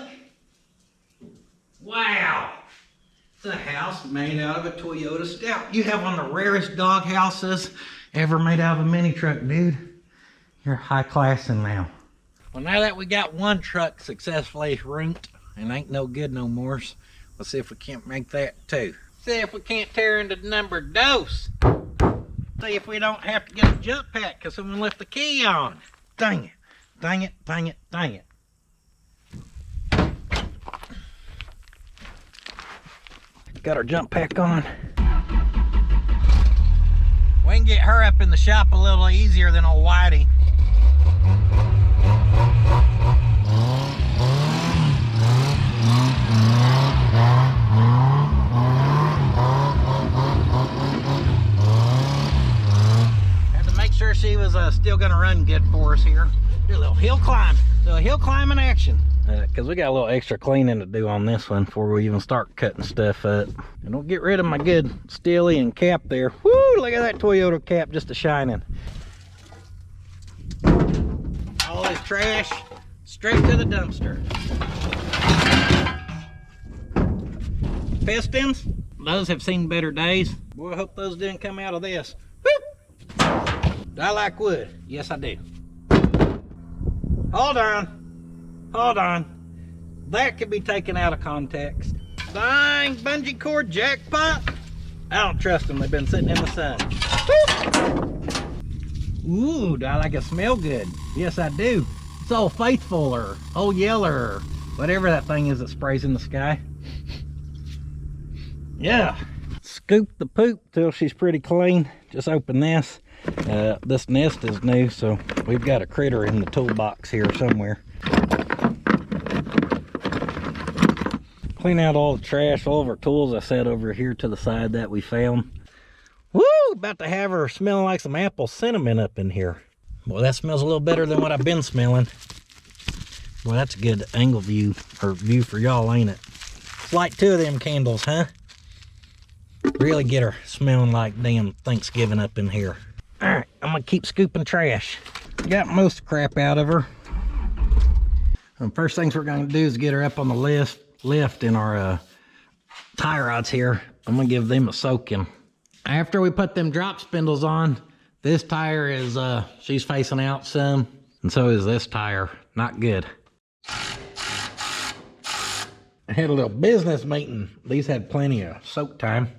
[SPEAKER 1] Wow. It's a house made out of a Toyota Stout. You have one of the rarest dog houses ever made out of a mini truck, dude. You're high classing now. Well, now that we got one truck successfully rinked and ain't no good no more, let's see if we can't make that too. See if we can't tear into the number dose. See if we don't have to get a jump pack because someone left the key on. Dang it, dang it, dang it, dang it. Got our jump pack on. We can get her up in the shop a little easier than old Whitey. Had to make sure she was still gonna run good for us here. Do a little hill climb, in action. Because we got a little extra cleaning to do on this one before we even start cutting stuff up. And don't get rid of my good Stylian cap there. Woo, look at that Toyota cap just a-shining. All this trash straight to the dumpster. Pistons, those have seen better days. Boy, I hope those didn't come out of this. Woo! Do I like wood? Yes, I do. Hold on. Hold on. That could be taken out of context. Dang, bungee cord jackpot. I don't trust them. They've been sitting in the sun. Woo! Ooh, do I like it smell good? Yes, I do. It's Old Faithful or Old Yeller or whatever that thing is that sprays in the sky. Yeah. Scoop the poop till she's pretty clean. Just open this. This nest is new, so we've got a critter in the toolbox here somewhere. Clean out all the trash, all of our tools I set over here to the side that we found. Woo! About to have her smelling like some apple cinnamon up in here. Boy, that smells a little better than what I've been smelling. Boy, that's a good angle view, or view for y'all, ain't it? It's like two of them candles, huh? Really get her smelling like damn Thanksgiving up in here. All right, I'm gonna keep scooping trash. Got most crap out of her. First things we're going to do is get her up on the lift in our tie rods here. I'm going to give them a soaking. After we put them drop spindles on, this tire is, she's facing out some, and so is this tire. Not good. I had a little business meeting. These had plenty of soak time.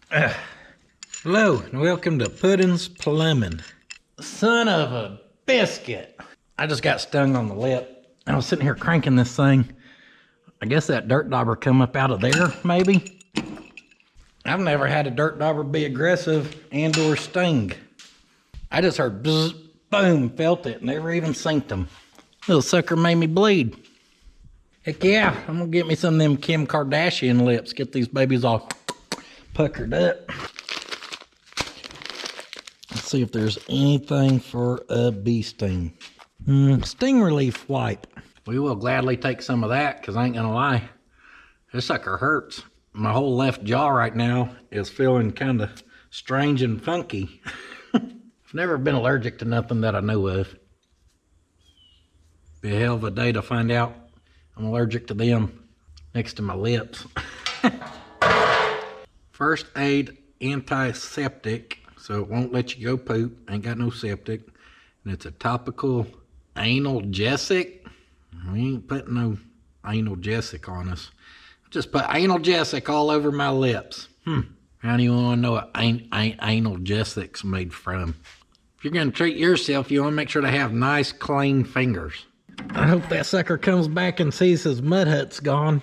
[SPEAKER 1] Hello, and welcome to Puddins Plumbing. Son of a biscuit. I just got stung on the lip. I was sitting here cranking this thing. I guess that dirt dauber come up out of there, maybe. I've never had a dirt dauber be aggressive and or sting. I just heard bzz, boom, felt it, never even synced them. Little sucker made me bleed. Heck yeah, I'm gonna get me some of them Kim Kardashian lips. Get these babies all puckered up. Let's see if there's anything for a bee sting. Sting relief wipe. We will gladly take some of that, because I ain't gonna lie, this sucker hurts. My whole left jaw right now is feeling kind of strange and funky. I've never been allergic to nothing that I know of. Be a hell of a day to find out I'm allergic to them next to my lips. First aid antiseptic, so it won't let you go poop. Ain't got no septic. And it's a topical analgesic. We ain't putting no analgesic on us. Just put analgesic all over my lips. How do you want to know what analgesic's made from? If you're going to treat yourself, you want to make sure to have nice, clean fingers. I hope that sucker comes back and sees his mud hut's gone.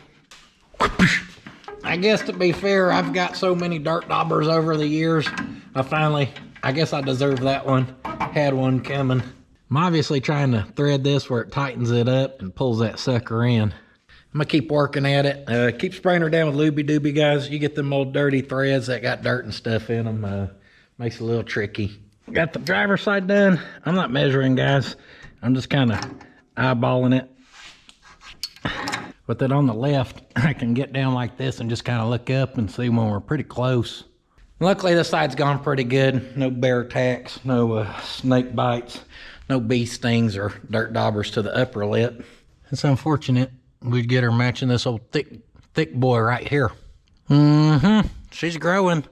[SPEAKER 1] I guess to be fair, I've got so many dirt daubers over the years. I guess I deserve that one. Had one coming. I'm obviously trying to thread this where it tightens it up and pulls that sucker in. I'm gonna keep working at it. Keep spraying her down with looby dooby, guys. You get them old dirty threads that got dirt and stuff in them. Makes it a little tricky. Got the driver's side done. I'm not measuring, guys. I'm just kind of eyeballing it. With it on the left, I can get down like this and just kind of look up and see when we're pretty close. Luckily, this side's gone pretty good. No bear attacks, no snake bites, no bee stings or dirt daubers to the upper lip. It's unfortunate we'd get her matching this old thick boy right here. She's growing.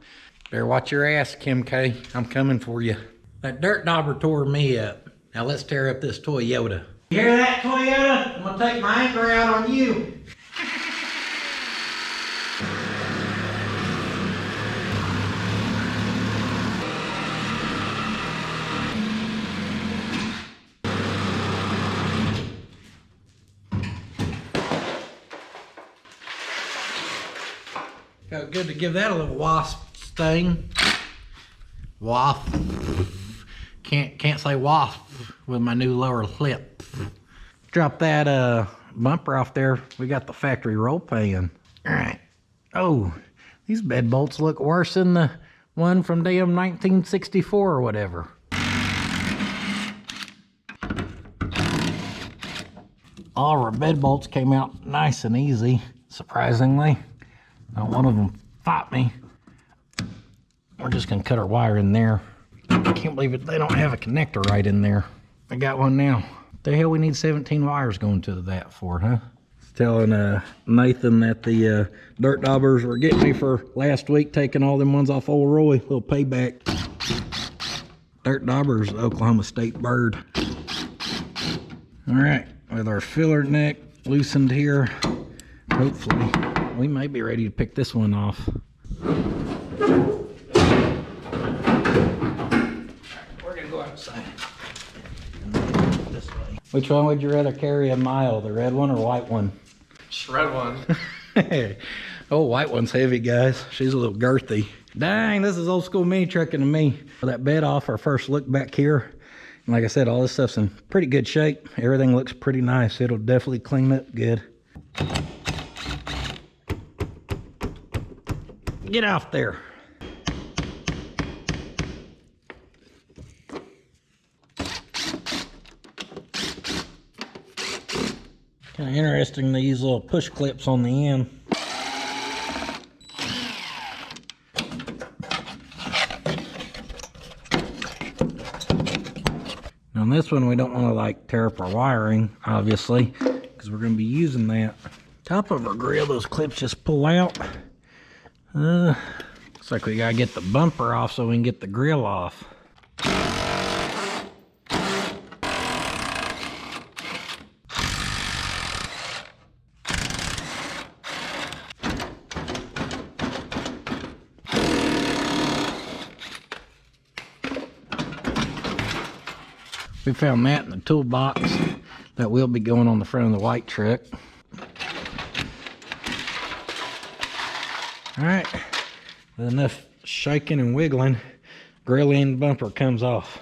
[SPEAKER 1] Better watch your ass, Kim K. I'm coming for you. That dirt dauber tore me up. Now let's tear up this Toyota. You hear that, Toyota? I'm gonna take my anchor out on you. Felt good to give that a little wasp sting. Wasp. Can't say wasp with my new lower lip. Drop that bumper off there. We got the factory roll pan. All right. Oh, these bed bolts look worse than the one from damn 1964 or whatever. All of our bed bolts came out nice and easy, surprisingly. Not one of them fought me. We're just gonna cut our wire in there. I can't believe it, they don't have a connector right in there. I got one now. What the hell we need 17 wires going to that for, huh? Telling Nathan that the dirt daubers were getting me for last week, taking all them ones off old Roy. Little payback. Dirt daubers, Oklahoma State bird. All right, with our filler neck loosened here, hopefully we may be ready to pick this one off. We're gonna go outside. This way. Which one would you rather carry a mile, the red one or white one?
[SPEAKER 2] Just red one.
[SPEAKER 1] Oh, white one's heavy, guys. She's a little girthy. Dang, this is old school mini trucking to me. For that bed off, our first look back here. And like I said, all this stuff's in pretty good shape. Everything looks pretty nice. It'll definitely clean up good. Get off there. Kind of interesting, these little push clips on the end. Now this one, we don't want to like tear up our wiring, obviously, because we're going to be using that. Top of our grill, those clips just pull out. Looks like we got to get the bumper off so we can get the grill off. We found that in the toolbox that will be going on the front of the white truck. All right, with enough shaking and wiggling, grill end bumper comes off.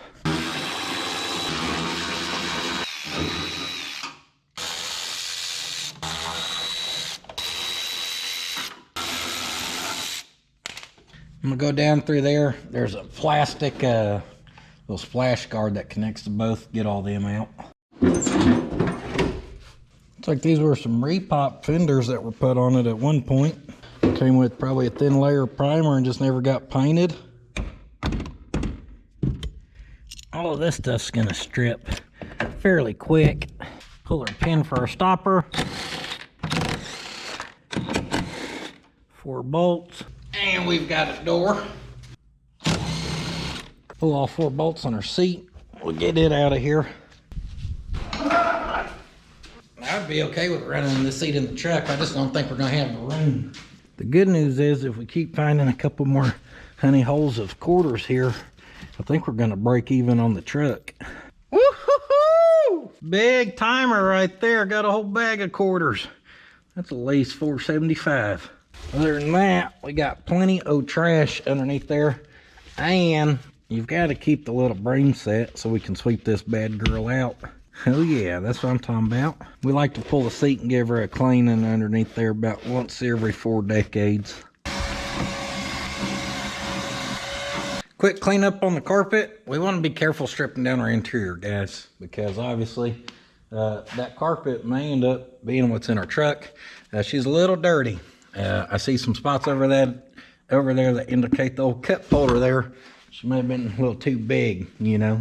[SPEAKER 1] I'm gonna go down through there. There's a plastic little splash guard that connects to both. Get all them out. Looks like these were some repop fenders that were put on it at one point. Came with probably a thin layer of primer and just never got painted. All of this stuff's gonna strip fairly quick. Pull our pin for our stopper. 4 bolts. And we've got a door. Pull all 4 bolts on our seat. We'll get it out of here. I'd be okay with running this seat in the truck. I just don't think we're gonna have the room. The good news is if we keep finding a couple more honey holes of quarters here, I think we're gonna break even on the truck. Woo-hoo-hoo! Big timer right there. Got a whole bag of quarters. That's at least $4.75. Other than that, we got plenty of trash underneath there. And you've got to keep the little broom set so we can sweep this bad girl out. Oh yeah, that's what I'm talking about. We like to pull the seat and give her a cleaning underneath there about once every 4 decades. Quick cleanup on the carpet. We want to be careful stripping down our interior, guys, because obviously that carpet may end up being what's in our truck. She's a little dirty. I see some spots over there that indicate the old cup holder there. She may have been a little too big, you know,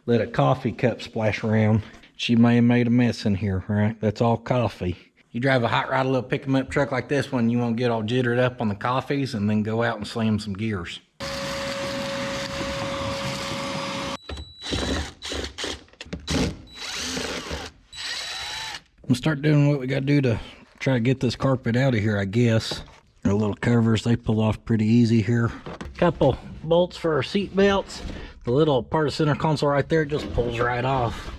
[SPEAKER 1] let a coffee cup splash around. She may have made a mess in here, right? That's all coffee. You drive a hot rod, a little pick 'em up truck like this one, you won't get all jittered up on the coffees and then go out and slam some gears. We'll start doing what we got to do to try to get this carpet out of here, I guess. Our little covers, they pull off pretty easy here. Couple bolts for our seat belts. The little part of center console right there just pulls right off.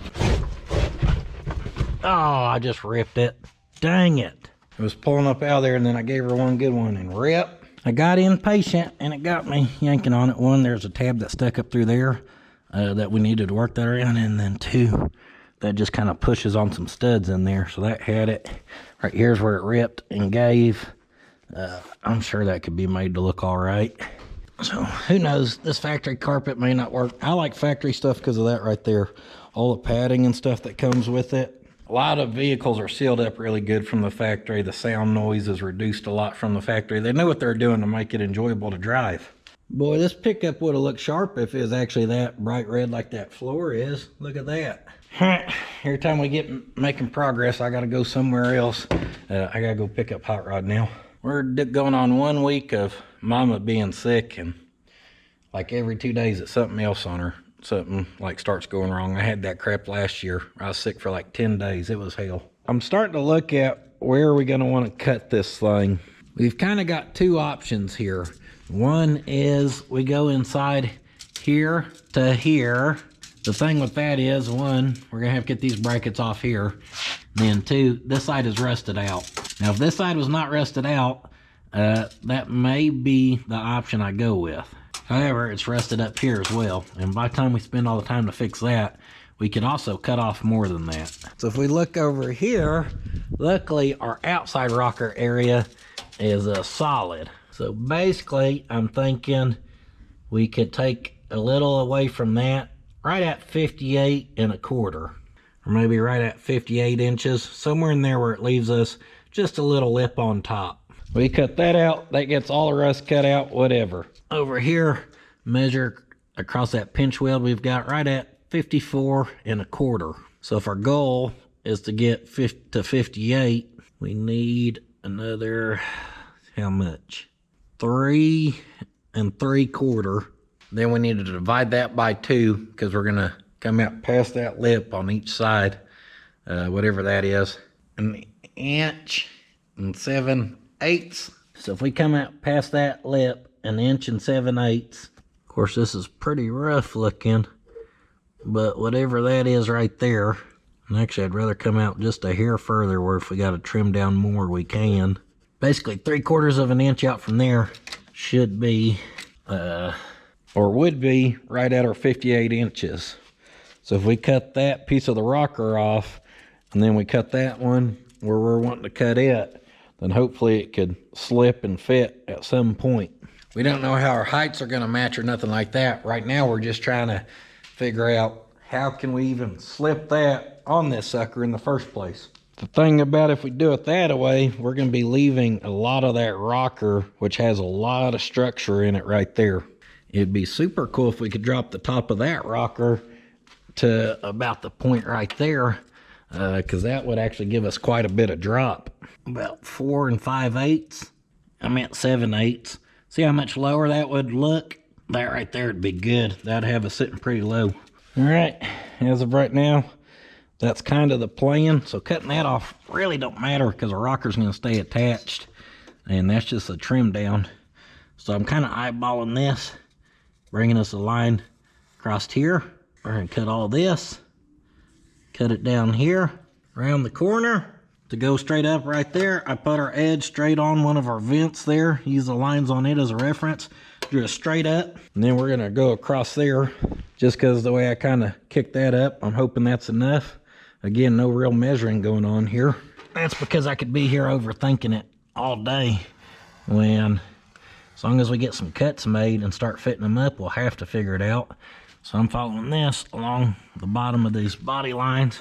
[SPEAKER 1] Oh, I just ripped it. Dang it. It was pulling up out there and then I gave her one good one and rip. I got impatient and it got me yanking on it. 1, there's a tab that stuck up through there that we needed to work that around. And then 2, that just kind of pushes on some studs in there. So that had it. Right here's where it ripped and gave. I'm sure that could be made to look all right. So who knows, this factory carpet may not work. I like factory stuff because of that right there. All the padding and stuff that comes with it. A lot of vehicles are sealed up really good from the factory. The sound noise is reduced a lot from the factory. They know what they're doing to make it enjoyable to drive. Boy, this pickup would have looked sharp if it was actually that bright red like that floor is. Look at that. Every time we get making progress, I gotta go somewhere else. I gotta go pick up hot rod now. We're going on 1 week of Mama being sick, and like every 2 days it's something else on her. Something like starts going wrong. I had that crap last year. I was sick for like 10 days. It was hell. I'm starting to look at where are we going to want to cut this thing. We've kind of got 2 options here. One is we go inside here to here. The thing with that is, 1, we're going to have to get these brackets off here. Then 2, this side is rusted out. Now, if this side was not rusted out, that may be the option I go with. However, it's rusted up here as well. And by the time we spend all the time to fix that, we can also cut off more than that. So if we look over here, luckily our outside rocker area is solid. So basically, I'm thinking we could take a little away from that, right at 58 1/4, or maybe right at 58 inches, somewhere in there where it leaves us just a little lip on top. We cut that out, that gets all the rust cut out, whatever. Over here, measure across that pinch weld we've got right at 54 1/4. So if our goal is to get to 58, we need another, how much? 3 3/4. Then we need to divide that by 2 because we're gonna come out past that lip on each side, whatever that is. 1 inch and 7/8. So if we come out past that lip 1 inch and 7/8, of course this is pretty rough looking, but whatever that is right there, and actually I'd rather come out just a hair further, where if we got to trim down more we can. Basically 3/4 of an inch out from there should be, or would be, right at our 58 inches. So if we cut that piece of the rocker off, and then we cut that one where we're wanting to cut it, then hopefully it could slip and fit at some point. We don't know how our heights are gonna match or nothing like that. Right now we're just trying to figure out how can we even slip that on this sucker in the first place. The thing about if we do it that way, we're gonna be leaving a lot of that rocker, which has a lot of structure in it right there. It'd be super cool if we could drop the top of that rocker to about the point right there, because that would actually give us quite a bit of drop. About 4 5/8. I meant 7/8. See how much lower that would look? That right there would be good. That'd have us sitting pretty low. All right, as of right now, that's kind of the plan. So cutting that off really don't matter because the rocker's gonna stay attached, and that's just a trim down. So I'm kind of eyeballing this, bringing us a line across here. We're gonna cut all this, cut it down here, around the corner to go straight up right there. I put our edge straight on one of our vents there, use the lines on it as a reference, drew it straight up, and then we're gonna go across there. Just because the way I kind of kicked that up, I'm hoping that's enough. Again, no real measuring going on here. That's because I could be here overthinking it all day, when as long as we get some cuts made and start fitting them up, we'll have to figure it out. So I'm following this along the bottom of these body lines.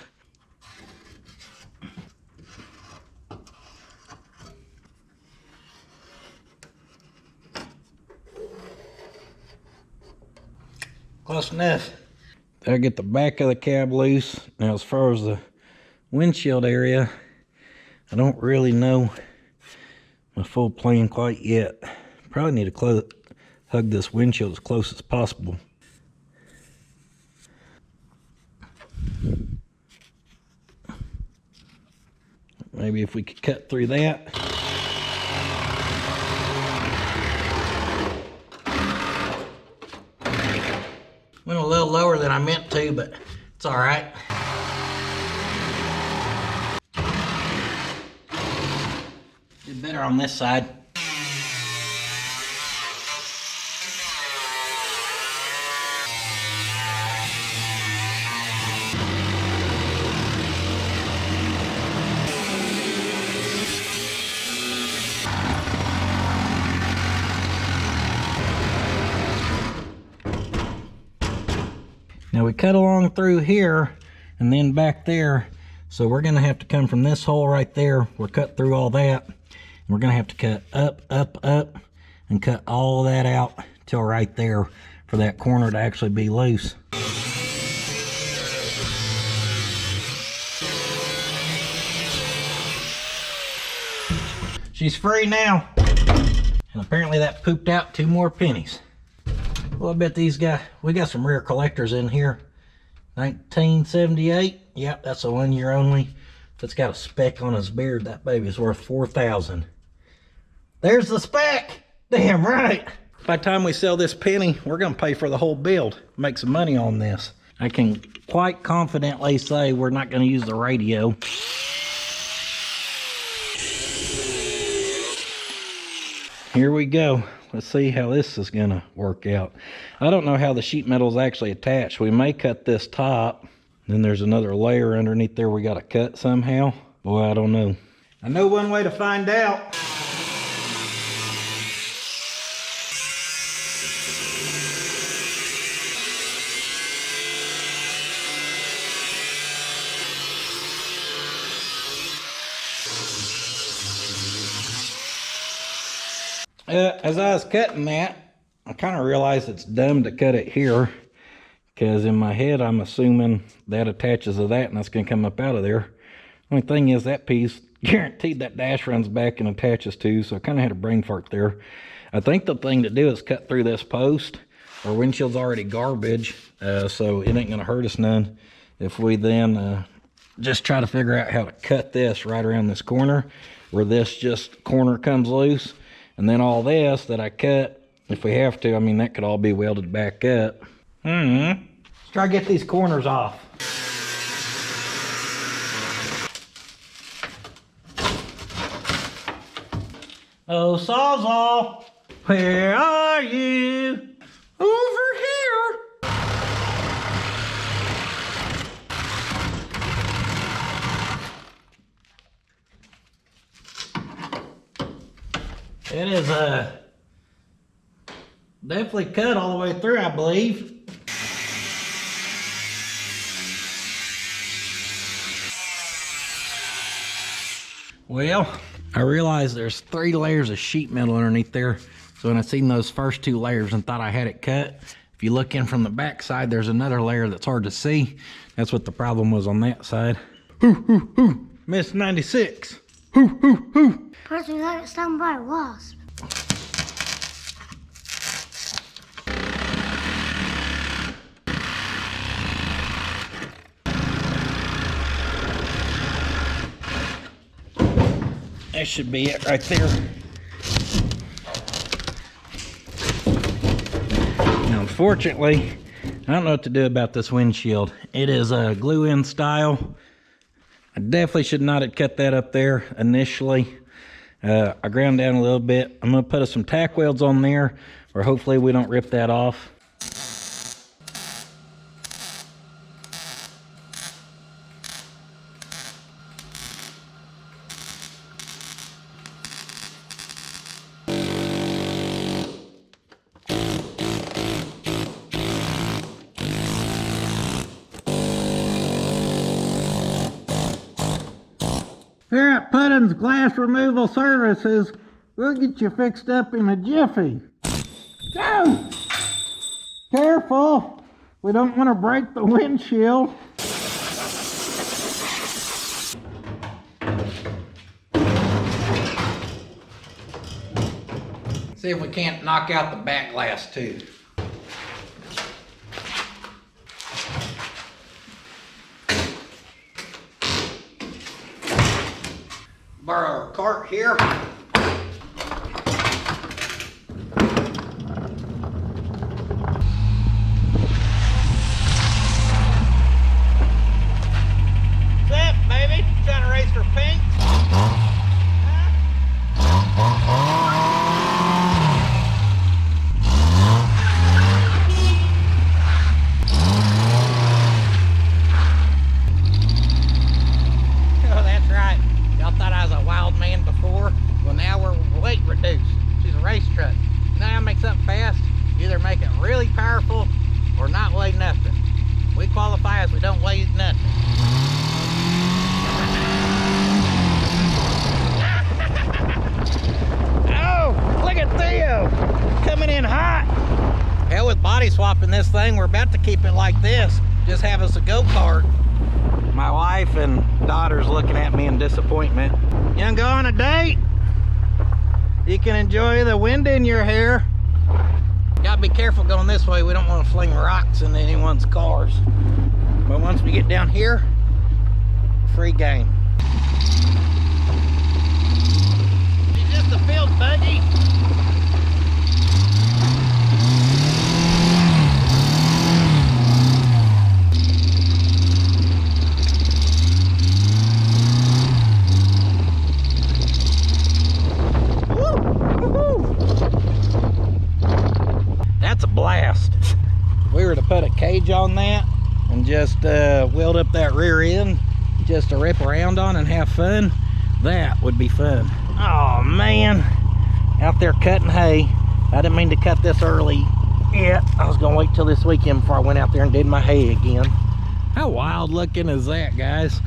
[SPEAKER 1] Close enough. I'll get the back of the cab loose. Now as far as the windshield area, I don't really know my full plan quite yet. Probably need to hug this windshield as close as possible. Maybe if we could cut through that. Went a little lower than I meant to, but it's all right. Did better on this side. Now we cut along through here and then back there, so we're gonna have to come from this hole right there. We're cut through all that. We're gonna have to cut up, up, up, and cut all that out till right there for that corner to actually be loose. She's free now. And apparently that pooped out 2 more pennies. Well, I bet these guys, we got some rear collectors in here. 1978, yep, that's a 1 year only. If it's got a speck on his beard, that baby's worth $4,000. There's the speck, damn right. By the time we sell this penny, we're gonna pay for the whole build, make some money on this. I can quite confidently say we're not gonna use the radio. Here we go. Let's see how this is gonna work out. I don't know how the sheet metal is actually attached. We may cut this top, then there's another layer underneath there we gotta cut somehow. Boy, I don't know. I know one way to find out. As I was cutting that, I kind of realized it's dumb to cut it here,
[SPEAKER 3] because in my head I'm assuming that attaches to that and that's going to come up out of there. Only thing is that piece, guaranteed that dash runs back and attaches to, so I kind of had a brain fart there. I think the thing to do is cut through this post. Our windshield's already garbage, so it ain't going to hurt us none if we then just try to figure out how to cut this right around this corner where this just corner comes loose. And then all this that I cut, if we have to, I mean, that could all be welded back up. Let's try to get these corners off. Oh, Sawzall, where are you? Over here. It is definitely cut all the way through, I believe. Well, I realized there's 3 layers of sheet metal underneath there. So when I seen those first 2 layers and thought I had it cut, if you look in from the back side, there's another layer that's hard to see. That's what the problem was on that side. Miss 96.
[SPEAKER 4] First we got it stung by a wasp.
[SPEAKER 3] That should be it right there. Now, unfortunately, I don't know what to do about this windshield. It is a glue-in style. I definitely should not have cut that up there initially. I ground down a little bit. I'm gonna put some tack welds on there, or hopefully we don't rip that off.
[SPEAKER 1] Here at Puddins Glass Removal Services, we'll get you fixed up in a jiffy. Go! Careful! We don't want to break the windshield. See if we can't knock out the back glass too. Borrow our cart here. What's up, baby? Trying to race for pink? Oh, that's right. Y'all thought I was a wild man before. Well, now we're weight reduced. She's a race truck. Now I make something fast, either make it really powerful or not weigh nothing. We qualify as we don't weigh nothing. Oh, look at Theo coming in hot. Hell with body swapping this thing. We're about to keep it like this. Just have us a go-kart. My wife and daughter's looking at me in disappointment. You wanna go on a date? You can enjoy the wind in your hair. Gotta be careful going this way. We don't want to fling rocks into anyone's cars. But once we get down here, free game. It's just a field buggy. That's a blast. If we were to put a cage on that and just weld up that rear end just to rip around on and have fun, that would be fun. Oh man, out there cutting hay. I didn't mean to cut this early yet. I was gonna wait till this weekend before I went out there and did my hay again. How wild looking is that, guys?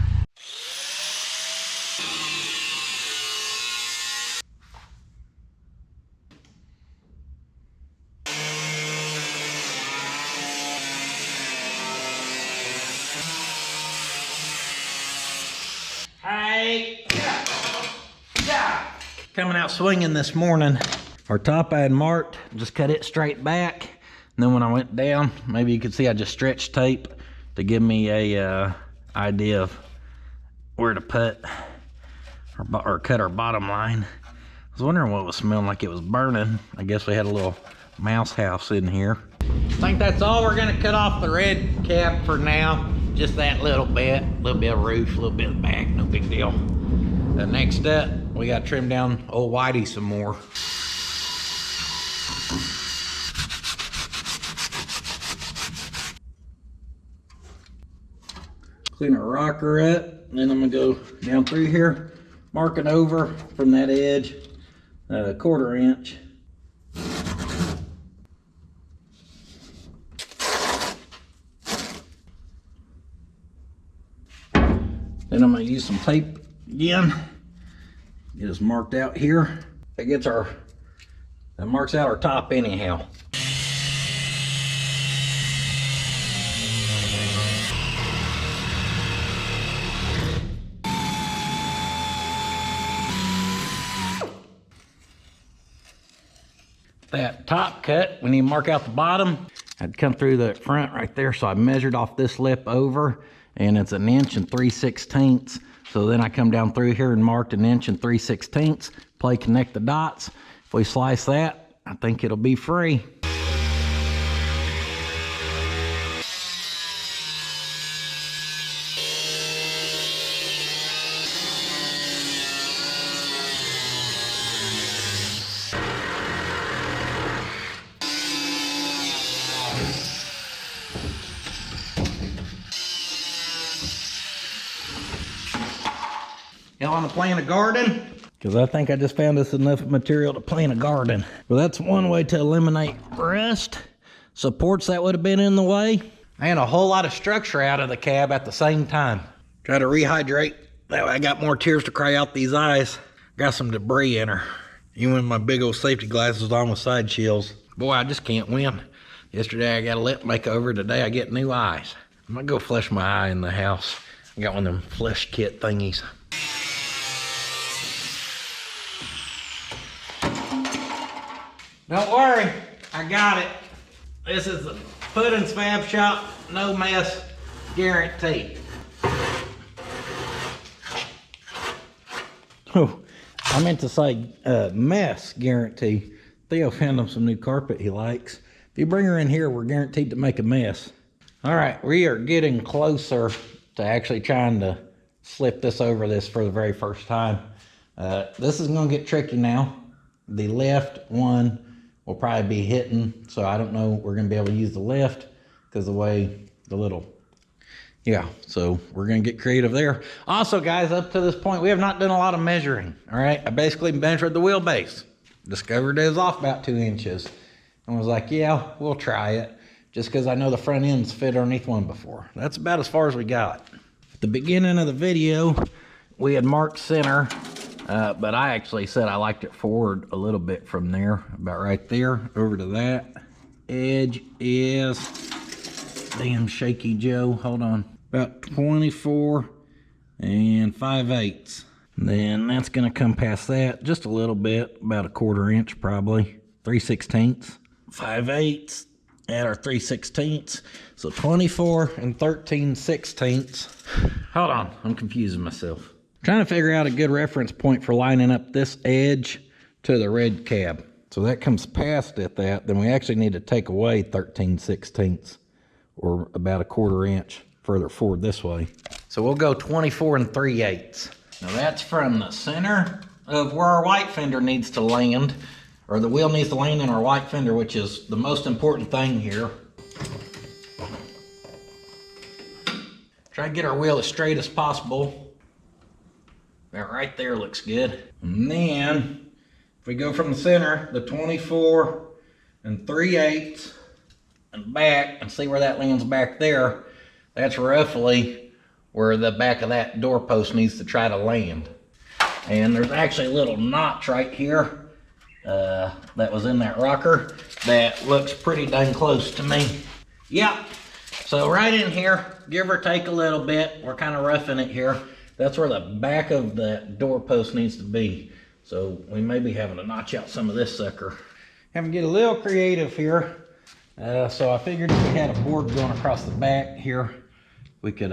[SPEAKER 1] Coming out swinging this morning. Our top I had marked, just cut it straight back. And then when I went down, maybe you could see I just stretched tape to give me a idea of where to put or cut our bottom line. I was wondering what was smelling like it was burning. I guess we had a little mouse house in here. I think that's all we're gonna cut off the red cap for now. Just that little bit of roof, a little bit of back, no big deal. Next up, we got to trim down old Whitey some more. Clean our rocker up, and then I'm gonna go down through here, marking over from that edge, 1/4 inch. Then I'm gonna use some tape again. Get us marked out here. That marks out our top anyhow. That top cut, we need to mark out the bottom. I'd come through the front right there, so I measured off this lip over, and it's 1 3/16 inches. So then I come down through here and marked 1 3/16 inches, connect the dots. If we slice that, I think it'll be free. Y'all want to plant a garden? Because I think I just found us enough material to plant a garden. Well, that's one way to eliminate rust. Supports that would have been in the way. And a whole lot of structure out of the cab at the same time. Try to rehydrate. That way I got more tears to cry out these eyes. Got some debris in her. Even with my big old safety glasses on with side shields. Boy, I just can't win. Yesterday I got a lip makeover. Today I get new eyes. I'm gonna go flush my eye in the house. I got one of them flush kit thingies. Don't worry, I got it. This is the puddins.fab.shop, no mess guarantee. Oh, I meant to say mess guarantee. Theo found him some new carpet he likes. If you bring her in here, we're guaranteed to make a mess. All right, we are getting closer to actually trying to slip this over this for the very first time. This is gonna get tricky now. The left one will probably be hitting, so I don't know we're gonna be able to use the left because the way the little, yeah, so we're gonna get creative there. Also guys, up to this point, we have not done a lot of measuring, all right? I basically measured the wheelbase, discovered it was off about 2 inches, and was like, yeah, we'll try it, just because I know the front end's fit underneath one before. That's about as far as we got. At the beginning of the video, we had marked center, but I actually said I liked it forward a little bit from there, about right there, over to that. Edge is, damn shaky Joe, hold on, about 24 5/8. Then that's gonna come past that just a little bit, about 1/4 inch probably, 3/16, 5/8 at our 3/16, so 24 13/16. Hold on, I'm confusing myself. Trying to figure out a good reference point for lining up this edge to the red cab. So that comes past at that, then we actually need to take away 13/16, or about 1/4 inch further forward this way. So we'll go 24 3/8. Now that's from the center of where our white fender needs to land, or the wheel needs to land in our white fender, which is the most important thing here. Try to get our wheel as straight as possible. About right there looks good. And then, if we go from the center, the 24 3/8 and back, and see where that lands back there, that's roughly where the back of that doorpost needs to try to land. And there's actually a little notch right here that was in that rocker that looks pretty dang close to me. Yep, so right in here, give or take a little bit, we're kind of roughing it here.
[SPEAKER 3] That's where the back of that doorpost needs to be. So we may be having to notch out some of this sucker. Having to get a little creative here. So I figured if we had a board going across the back here, we could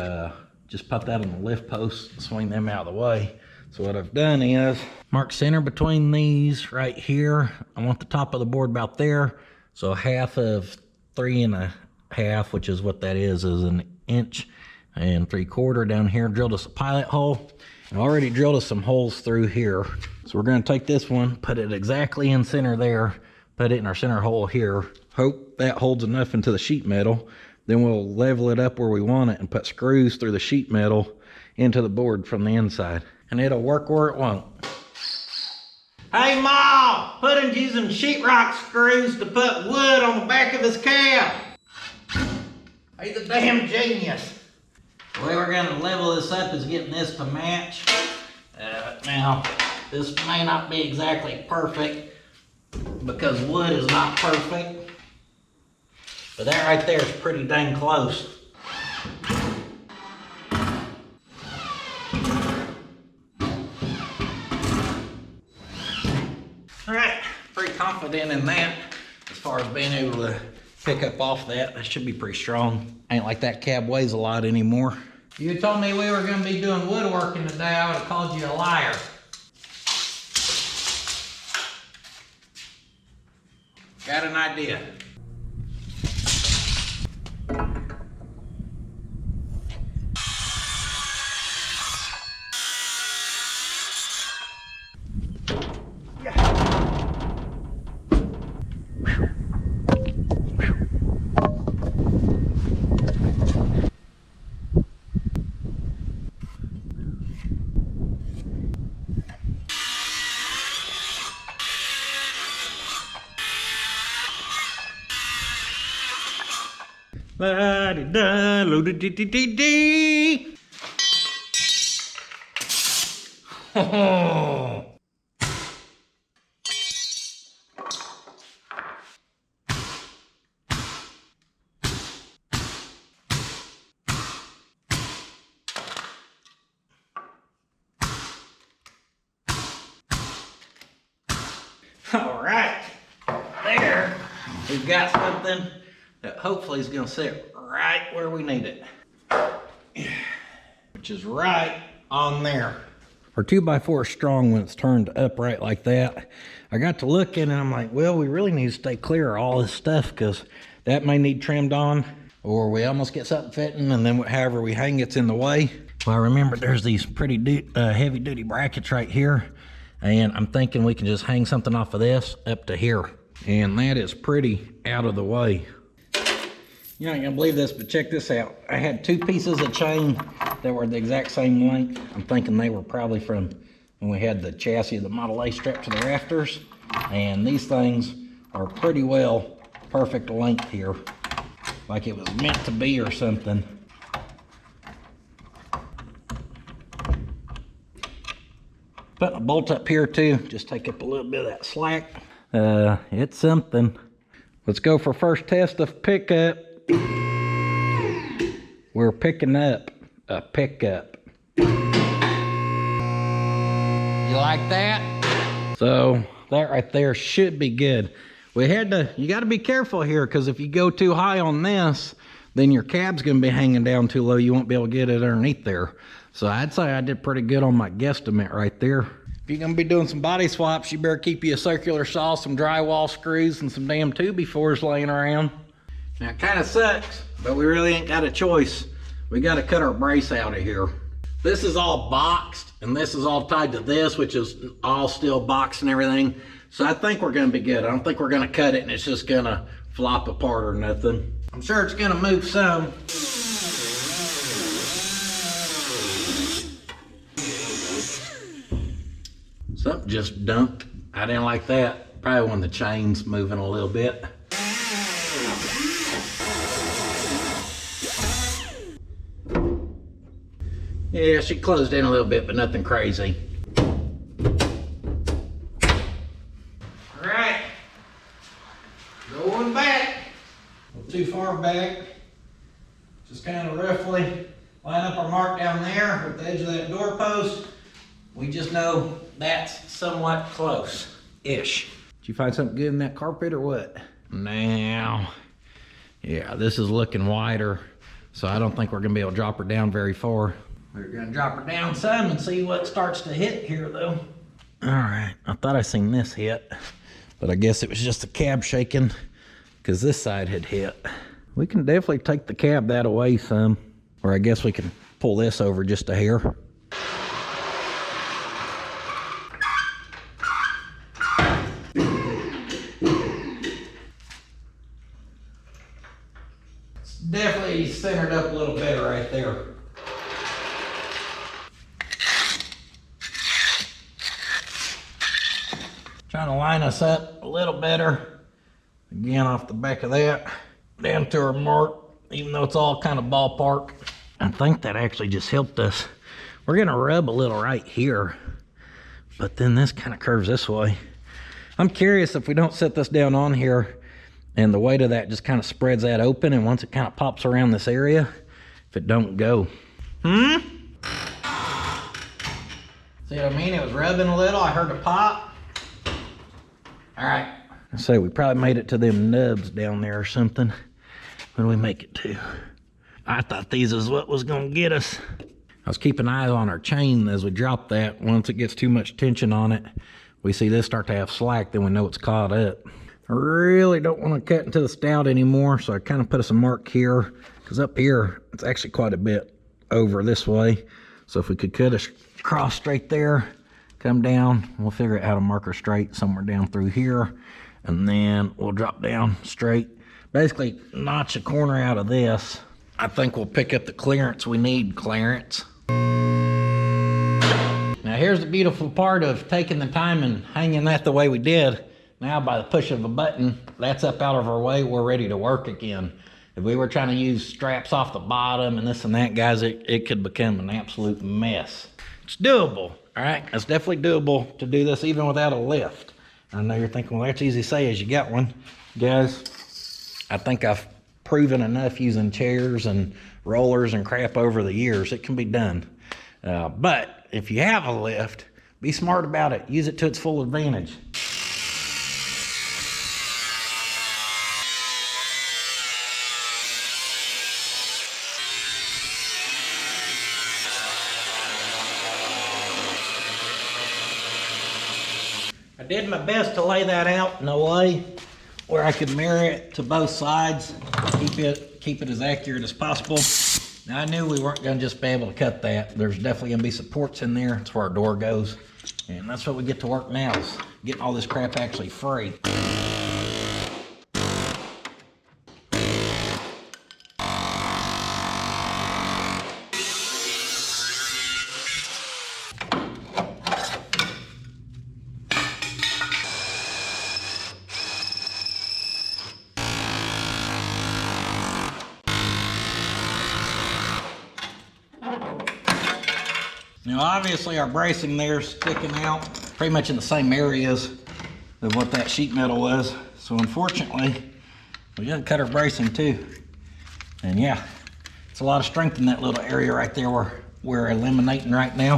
[SPEAKER 3] just put that on the lift post and swing them out of the way. So what I've done is mark center between these right here. I want the top of the board about there. So 1/2 of 3 1/2, which is what that is 1 inch and 3/4 down here. Drilled us a pilot hole. And already drilled us some holes through here. So we're going to take this one, put it exactly in center there, put it in our center hole here. Hope that holds enough into the sheet metal. Then we'll level it up where we want it and put screws through the sheet metal into the board from the inside. And it'll work or it won't. Hey Ma, Puddin's using sheetrock screws to put wood on the back of his cab. He's a damn genius. The way we're gonna level this up is getting this to match. Now, this may not be exactly perfect because wood is not perfect, but that right there is pretty dang close. All right, pretty confident in that as far as being able to pick up off that. That should be pretty strong. Ain't like that cab weighs a lot anymore. If you told me we were gonna be doing woodworking today, I would have called you a liar. Got an idea. La-di-da-lo-di-di-di-di. Oh. All right, there, we've got something that hopefully is gonna sit right where we need it, which is right on there. Our 2x4 is strong when it's turned upright like that. I got to looking and I'm like, well, we really need to stay clear of all this stuff because that may need trimmed on, or we almost get something fitting and then however we hang it's in the way. Well, I remember there's these pretty heavy duty brackets right here, and I'm thinking we can just hang something off of this up to here, and that is pretty out of the way. You ain't gonna believe this, but check this out. I had 2 pieces of chain that were the exact same length. I'm thinking they were probably from when we had the chassis of the Model A strapped to the rafters. And these things are pretty well perfect length here. Like it was meant to be or something. Putting a bolt up here too, just take up a little bit of that slack. It's something. Let's go for first test of pickup. We're picking up a pickup. You like that? So that right there should be good. We had to, you got to be careful here because if you go too high on this, then your cab's going to be hanging down too low. You won't be able to get it underneath there. So I'd say I did pretty good on my guesstimate right there. If you're going to be doing some body swaps, you better keep you a circular saw, some drywall screws, and some damn 2x4s laying around. Now it kind of sucks, but we really ain't got a choice. We got to cut our brace out of here. This is all boxed, and this is all tied to this, which is all still boxed and everything. So I think we're going to be good. I don't think we're going to cut it and it's just going to flop apart or nothing. I'm sure it's going to move some. Something just dumped. I didn't like that. Probably one of the chains moving a little bit. Yeah, she closed in a little bit, but nothing crazy. All right, going back. Not too far back, just kind of roughly
[SPEAKER 1] line up our mark down there with the edge of that doorpost. We just know that's somewhat close-ish. Did you find something good in that carpet or what? Now, yeah, this is looking wider, so I don't think we're gonna be able to drop her down very far. We're gonna drop her down some and see what starts to hit here though. All right, I thought I seen this hit, but I guess it was just the cab shaking because this side had hit. We can definitely take the cab that away some, or I guess we can pull this over just a hair. It's definitely centered up a little better right there. Trying to line us up a little better. Again, off the back of that, down to our mark, even though it's all kind of ballpark. I think that actually just helped us. We're gonna rub a little right here, but then this kind of curves this way. I'm curious if we don't set this down on here and the weight of that just kind of spreads that open, and once it kind of pops around this area, if it don't go. See what I mean? It was rubbing a little, I heard a pop. All right. I say we probably made it to them nubs down there or something. What do we make it to? I thought these is what was gonna get us. I was keeping eyes on our chain as we drop that. Once it gets too much tension on it, we see this start to have slack, then we know it's caught up. I really don't want to cut into the stout anymore, so I kind of put us a mark here, because up here, it's actually quite a bit over this way. So if we could cut us across straight there, come down, we'll figure out how to mark her straight somewhere down through here, and then we'll drop down straight. Basically, notch a corner out of this. I think we'll pick up the clearance we need, Clarence. Now here's the beautiful part of taking the time and hanging that the way we did. Now by the push of a button, that's up out of our way, we're ready to work again. If we were trying to use straps off the bottom and this and that, guys, it could become an absolute mess. It's doable, all right? It's definitely doable to do this even without a lift. I know you're thinking, well, that's easy to say as you got one. Guys, I think I've proven enough using chairs and rollers and crap over the years. It can be done. But if you have a lift, be smart about it. Use it to its full advantage. I did my best to lay that out in a way where I could mirror it to both sides, keep it as accurate as possible. Now I knew we weren't gonna just be able to cut that. There's definitely gonna be supports in there. That's where our door goes. And that's what we get to work now, is getting all this crap actually free. Now obviously our bracing there is sticking out pretty much in the same areas of what that sheet metal was. So unfortunately, we gotta cut our bracing too. And yeah, it's a lot of strength in that little area right there where we're eliminating right now.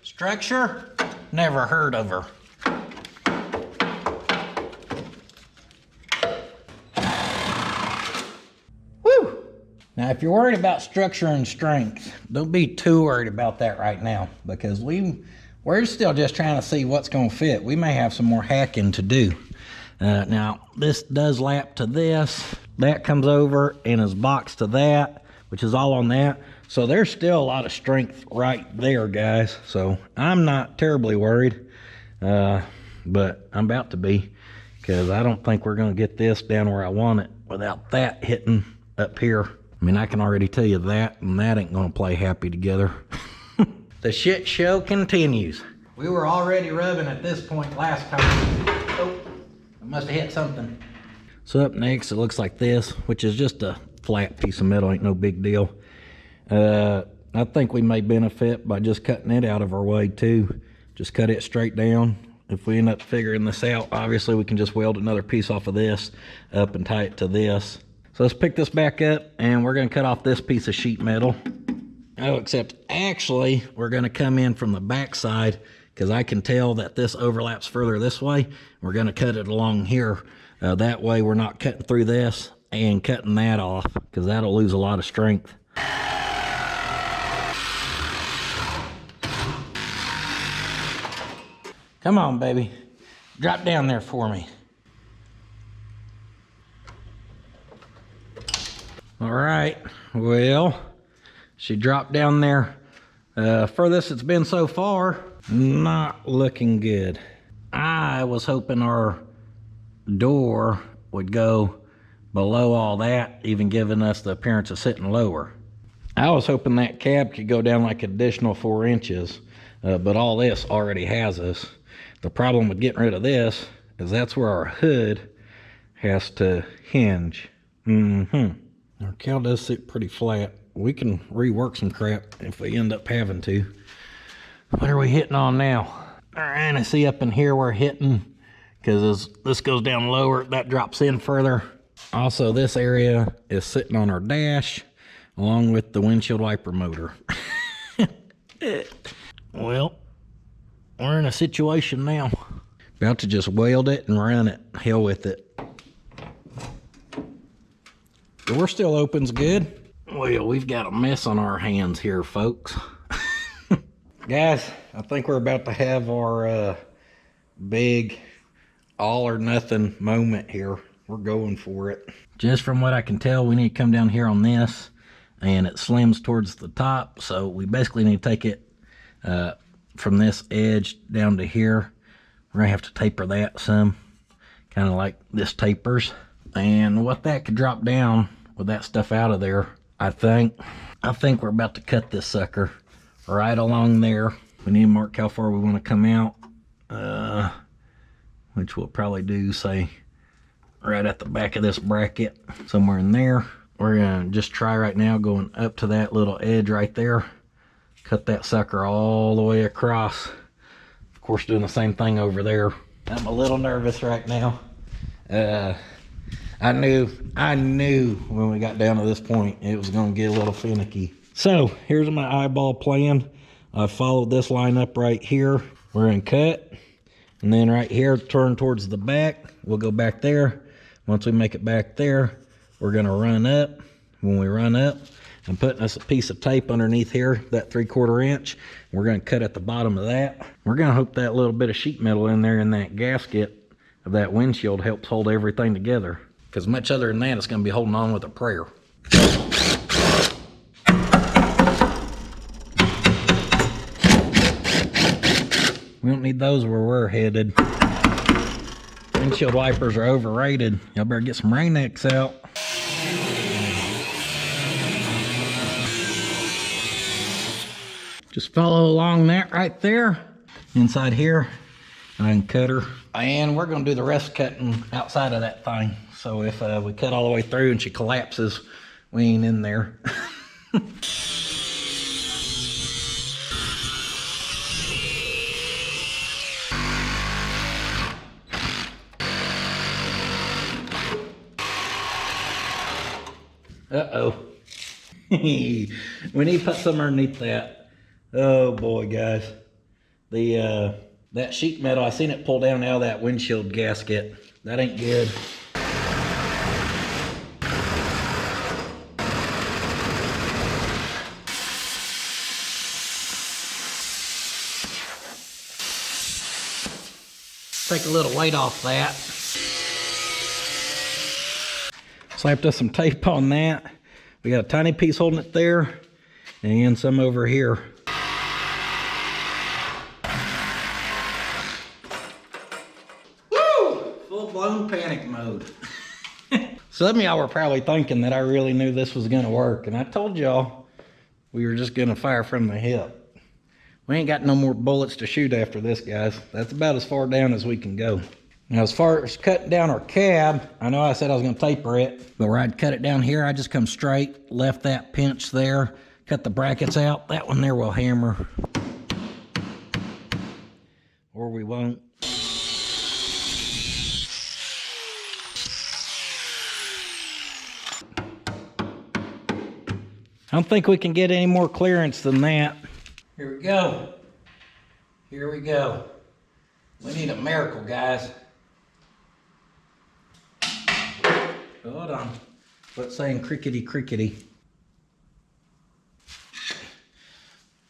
[SPEAKER 1] Structure? Never heard of her. Now, if you're worried about structure and strength, don't be too worried about that right now, because we're still just trying to see what's going to fit. We may have some more hacking to do. Now, this does lap to this. That comes over and is boxed to that, which is all on that. So there's still a lot of strength right there, guys. So I'm not terribly worried, but I'm about to be, because I don't think we're going to get this down where I want it without that hitting up here. I mean, I can already tell you that, and that ain't gonna play happy together. The shit show continues. We were already rubbing at this point last time. Oh, I must have hit something. So up next, it looks like this, which is just a flat piece of metal, ain't no big deal. I think we may benefit by just cutting it out of our way too. Just cut it straight down,
[SPEAKER 3] if we end up figuring this out, obviously we can just weld another piece off of this up and tie it to this. So let's pick this back up, and we're going to cut off this piece of sheet metal. Oh, except actually we're going to come in from the back side, because I can tell that this overlaps further this way. We're going to cut it along here. That way we're not cutting through this and cutting that off, because that'll lose a lot of strength. Come on, baby. Drop down there for me. All right, well, she dropped down there. Furthest it's been so far, not looking good. I was hoping our door would go below all that, even giving us the appearance of sitting lower. I was hoping that cab could go down like an additional 4 inches, but all this already has us. The problem with getting rid of this is that's where our hood has to hinge. Our cow does sit pretty flat. We can rework some crap if we end up having to. What are we hitting on now? All right, I see up in here we're hitting, because as this goes down lower, that drops in further. Also, this area is sitting on our dash along with the windshield wiper motor. Well, we're in a situation now. About to just weld it and run it. Hell with it. Door still opens good. Well, we've got a mess on our hands here, folks. Guys, I think we're about to have our big all or nothing moment here. We're going for it. Just from what I can tell, we need to come down here on this, and it slims towards the top. So we basically need to take it from this edge down to here. We're gonna have to taper that some, kind of like this tapers. And what that could drop down with that stuff out of there, I think we're about to cut this sucker right along there. We need to mark how far we want to come out, which we'll probably do, say, right at the back of this bracket, somewhere in there. We're gonna just try right now going up to that little edge right there, cut that sucker all the way across. Of course, doing the same thing over there. I'm a little nervous right now. I knew when we got down to this point it was going to get a little finicky. So here's my eyeball plan. I followed this line up right here. We're going to cut, and then right here turn towards the back. We'll go back there. Once we make it back there, we're going to run up. When we run up, I'm putting us a piece of tape underneath here, that 3/4 inch. We're going to cut at the bottom of that. We're going to hope that little bit of sheet metal in there in that gasket of that windshield helps hold everything together. Because much other than that, it's going to be holding on with a prayer. We don't need those where we're headed. Windshield wipers are overrated. Y'all better get some Rain-X out. Just follow along that right there. Inside here, I can cut her. And we're going to do the rest cutting outside of that thing. So if we cut all the way through and she collapses, we ain't in there. Uh-oh. We need to put something underneath that. Oh boy, guys. That sheet metal, I seen it pull down out of that windshield gasket. That ain't good. Take a little weight off that. Slapped us some tape on that. We got a tiny piece holding it there and some over here. Woo! Full-blown panic mode. Some of y'all were probably thinking that I really knew this was gonna work, and I told y'all we were just gonna fire from the hip. We ain't got no more bullets to shoot after this, guys. That's about as far down as we can go. Now, as far as cutting down our cab, I know I said I was gonna taper it, but where I'd cut it down here, I just come straight, left that pinch there, cut the brackets out. That one there will hammer. Or we won't. I don't think we can get any more clearance than that.
[SPEAKER 1] Here we go. Here we go. We need a miracle, guys. Hold on. What's saying crickety crickety?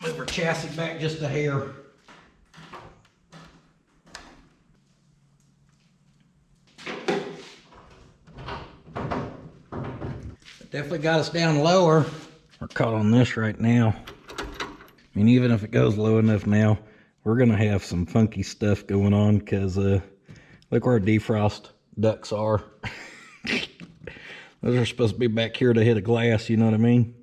[SPEAKER 1] Move our chassis back just a hair. Definitely got us down lower.
[SPEAKER 3] We're caught on this right now. I mean, even if it goes low enough now, we're gonna have some funky stuff going on because look where our defrost ducts are. Those are supposed to be back here to hit a glass, you know what I mean?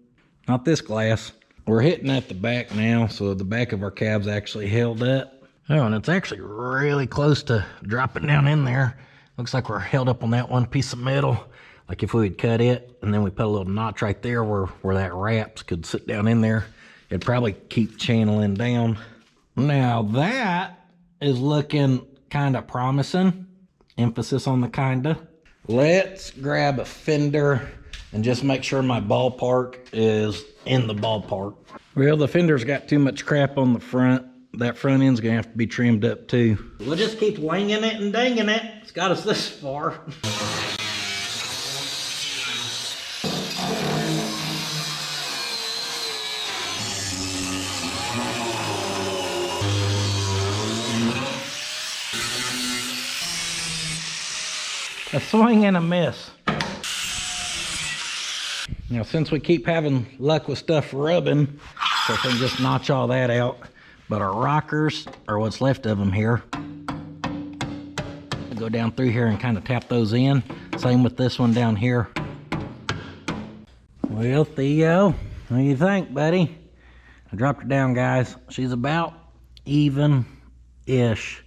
[SPEAKER 3] Not this glass. We're hitting at the back now, so the back of our cab's actually held up. Oh, and it's actually really close to dropping down in there. Looks like we're held up on that one piece of metal. Like if we would cut it, and then we put a little notch right there where that wraps could sit down in there, it'd probably keep channeling down. Now that is looking kind of promising. Emphasis on the kinda. Let's grab a fender and just make sure my ballpark is in the ballpark. Well, the fender's got too much crap on the front. That front end's gonna have to be trimmed up too.
[SPEAKER 1] We'll just keep winging it and dinging it. It's got us this far.
[SPEAKER 3] A swing and a miss. Now, since we keep having luck with stuff rubbing, so I can just notch all that out. But our rockers, or what's left of them here, I'll go down through here and kind of tap those in. Same with this one down here. Well, Theo, what do you think, buddy? I dropped her down, guys. She's about even-ish.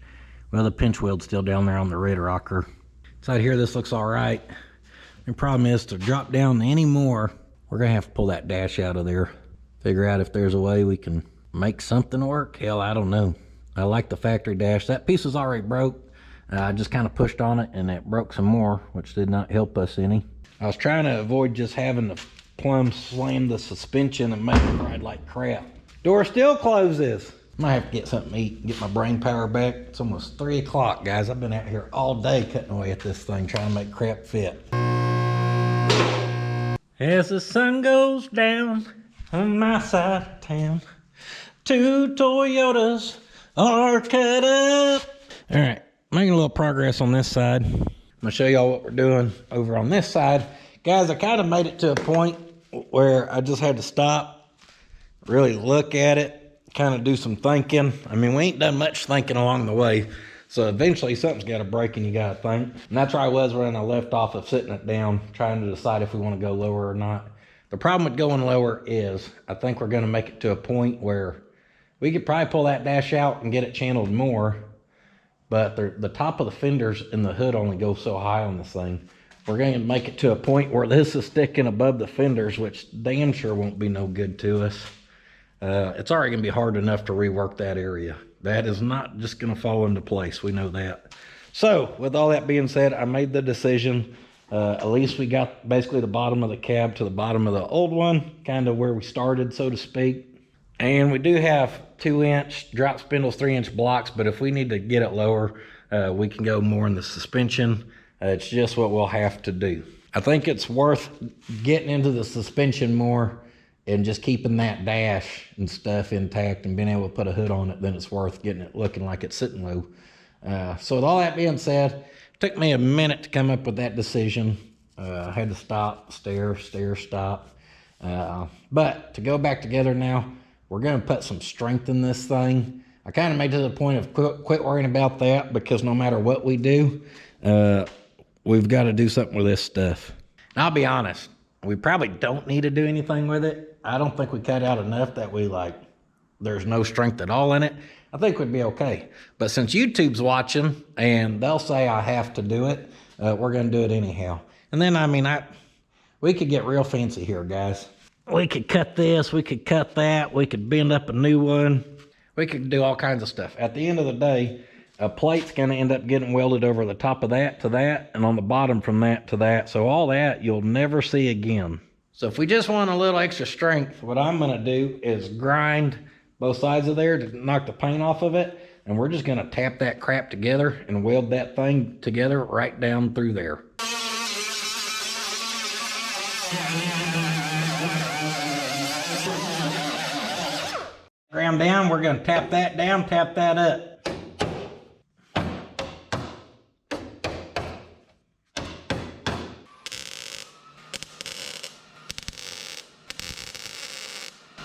[SPEAKER 3] Well, the pinch weld's still down there on the red rocker. Inside here, this looks all right. The problem is to drop down any more, we're gonna have to pull that dash out of there. Figure out if there's a way we can make something work. Hell, I don't know. I like the factory dash. That piece is already broke. I just kind of pushed on it and it broke some more, which did not help us any. I was trying to avoid just having to plumb slam the suspension and make it ride like crap. Door still closes. Might have to get something to eat and get my brain power back. It's almost 3 o'clock, guys. I've been out here all day cutting away at this thing, trying to make crap fit. As the sun goes down on my side of town, 2 Toyotas are cut up. All right, making a little progress on this side. I'm gonna show y'all what we're doing over on this side. Guys, I kind of made it to a point where I just had to stop, really look at it, kind of do some thinking. I mean, we ain't done much thinking along the way. So eventually something's got to break and you got to think. And that's where I was when I left off of sitting it down, trying to decide if we want to go lower or not. The problem with going lower is I think we're going to make it to a point where we could probably pull that dash out and get it channeled more. But the top of the fenders and the hood only go so high on this thing. We're going to make it to a point where this is sticking above the fenders, which damn sure won't be no good to us. It's already going to be hard enough to rework that area. That is not just going to fall into place. We know that. So, with all that being said, I made the decision. At least we got basically the bottom of the cab to the bottom of the old one, kind of where we started, so to speak. And we do have 2-inch drop spindles, 3-inch blocks, but if we need to get it lower, we can go more in the suspension. It's just what we'll have to do. I think it's worth getting into the suspension more and just keeping that dash and stuff intact and being able to put a hood on it, then it's worth getting it looking like it's sitting low. So with all that being said, it took me a minute to come up with that decision. I had to stop, stare, stop. But to go back together now, we're gonna put some strength in this thing. I kind of made to the point of quit worrying about that, because no matter what we do, we've got to do something with this stuff. And I'll be honest, we probably don't need to do anything with it. I don't think we cut out enough that there's no strength at all in it. I think we'd be okay. But since YouTube's watching and they'll say I have to do it, we're going to do it anyhow. And then, I mean, we could get real fancy here, guys. We could cut this, we could cut that, we could bend up a new one. We could do all kinds of stuff. At the end of the day, a plate's going to end up getting welded over the top of that to that, and on the bottom from that to that. So all that you'll never see again. So if we just want a little extra strength, what I'm gonna do is grind both sides of there to knock the paint off of it. And we're just gonna tap that crap together and weld that thing together right down through there. Ground down, we're gonna tap that down, tap that up.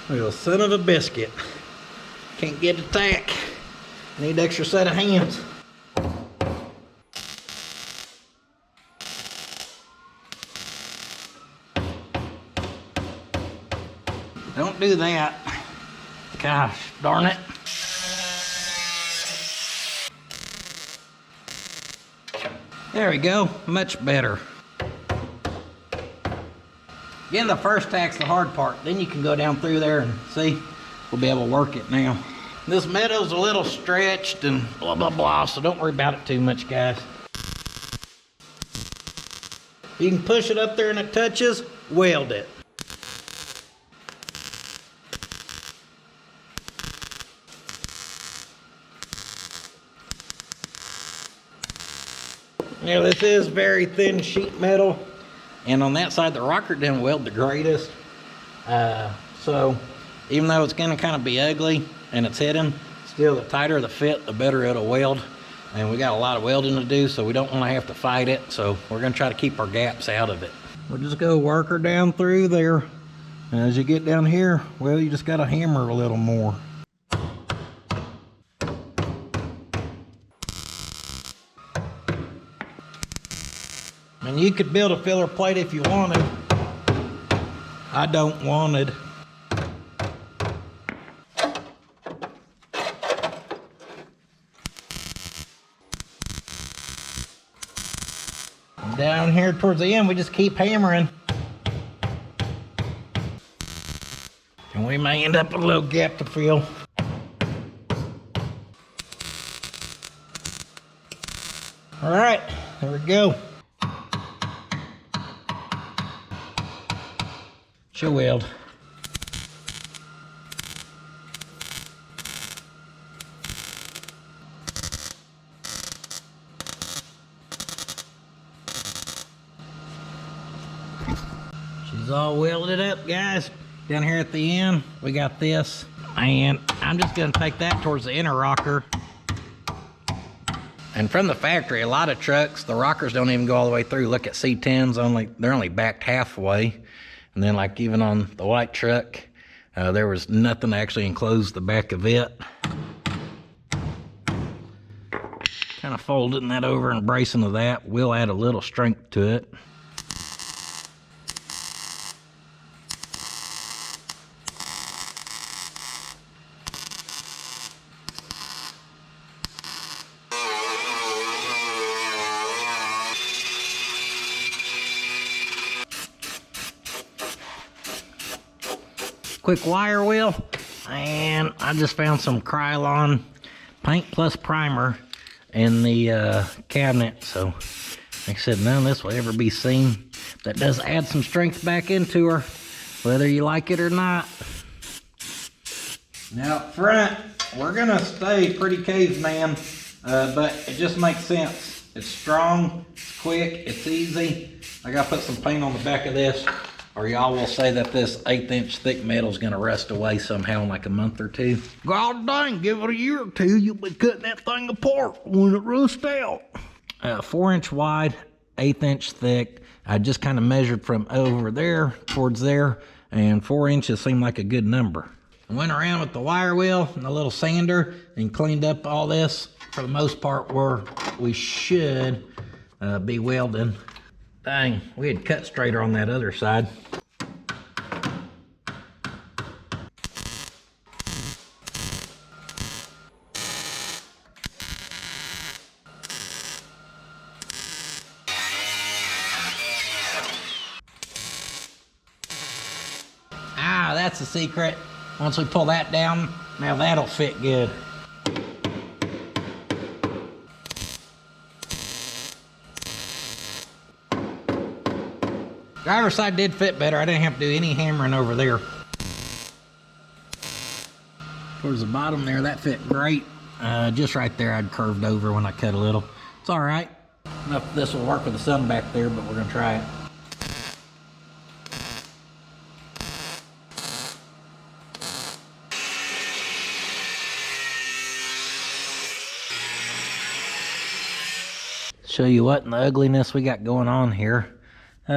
[SPEAKER 3] Little son of a biscuit. Can't get the tack. Need an extra set of hands. Don't do that. Gosh, darn it. There we go, much better. Getting the first tack's the hard part. Then you can go down through there and see, we'll be able to work it now. This metal's a little stretched and blah, blah, blah, so don't worry about it too much, guys. You can push it up there and it touches, weld it. Now this is very thin sheet metal. And on that side, the rocker didn't weld the greatest. So even though it's gonna kind of be ugly and it's hidden, still the tighter the fit, the better it'll weld. And we got a lot of welding to do, so we don't wanna have to fight it. So we're gonna try to keep our gaps out of it. We'll just go work her down through there. And as you get down here, well, you just gotta hammer a little more. And you could build a filler plate if you wanted. I don't want it. Down here towards the end, we just keep hammering. And we may end up with a little gap to fill. All right, there we go. She'll weld. She's all welded up, guys. Down here at the end, we got this. And I'm just gonna take that towards the inner rocker. And from the factory, a lot of trucks, the rockers don't even go all the way through. Look at C10s, they're only backed halfway. And then like even on the white truck, there was nothing to actually enclose the back of it. Kind of folding that over and bracing to that will add a little strength to it. Quick wire wheel, and I just found some Krylon paint plus primer in the cabinet. So like I said, none of this will ever be seen. That does add some strength back into her, whether you like it or not. Now up front, we're gonna stay pretty caveman, but it just makes sense. It's strong, it's quick, it's easy. I gotta put some paint on the back of this, or y'all will say that this 1/8 inch thick metal is gonna rust away somehow in like a month or two. God dang, give it a year or two, you'll be cutting that thing apart when it rusts out. 4 inch wide, 1/8 inch thick. I just kind of measured from over there towards there, and 4 inches seemed like a good number. I went around with the wire wheel and a little sander and cleaned up all this for the most part where we should be welding. Dang, we had cut straighter on that other side. Ah, that's the secret. Once we pull that down, now that'll fit good.
[SPEAKER 1] Driver's side did fit better. I didn't have to do any hammering over there. Towards the bottom there, that fit great. Just right there, I'd curved over when I cut a little. It's all right. Enough this will work with the sun back there, but we're gonna try it. Show you what in the ugliness we got going on here.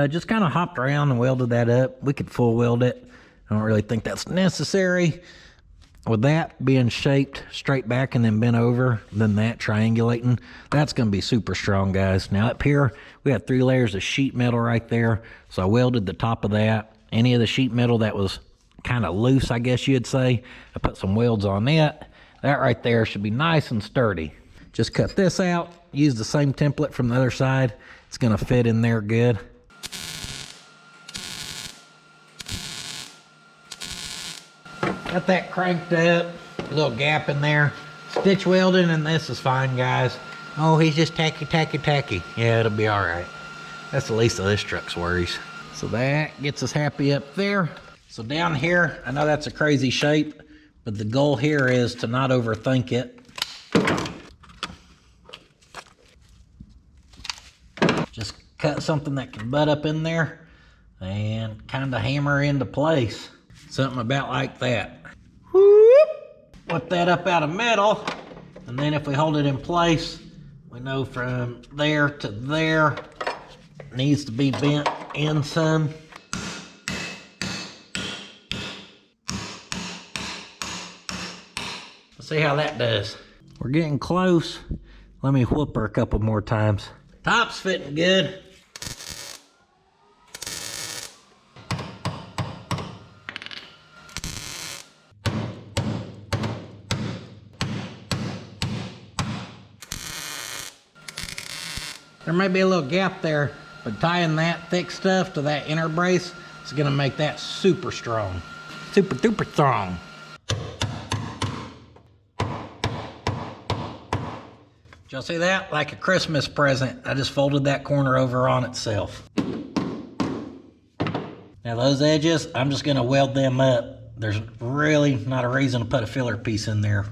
[SPEAKER 1] Just kind of hopped around and welded that up. We could full weld it. I don't really think that's necessary. With that being shaped straight back and then bent over, then that triangulating, that's going to be super strong, guys. Now up here, we have 3 layers of sheet metal right there. So I welded the top of that. Any of the sheet metal that was kind of loose, I guess you'd say, I put some welds on it. That right there should be nice and sturdy. Just cut this out, use the same template from the other side. It's going to fit in there good. Got that cranked up, a little gap in there. Stitch welding, and this is fine, guys. Oh, he's just tacky. Yeah, it'll be all right. That's the least of this truck's worries. So that gets us happy up there. So down here, I know that's a crazy shape, but the goal here is to not overthink it. Just cut something that can butt up in there and kind of hammer into place. Something about like that. Whoop. Whip that up out of metal, and then if we hold it in place, we know from there to there it needs to be bent in some. Let's see how that does. We're getting close. Let me whoop her a couple more times. Top's fitting good. There may be a little gap there, but tying that thick stuff to that inner brace is gonna make that super strong. Super duper strong. Did y'all see that? Like a Christmas present, I just folded that corner over on itself. Now those edges, I'm just gonna weld them up. There's really not a reason to put a filler piece in there.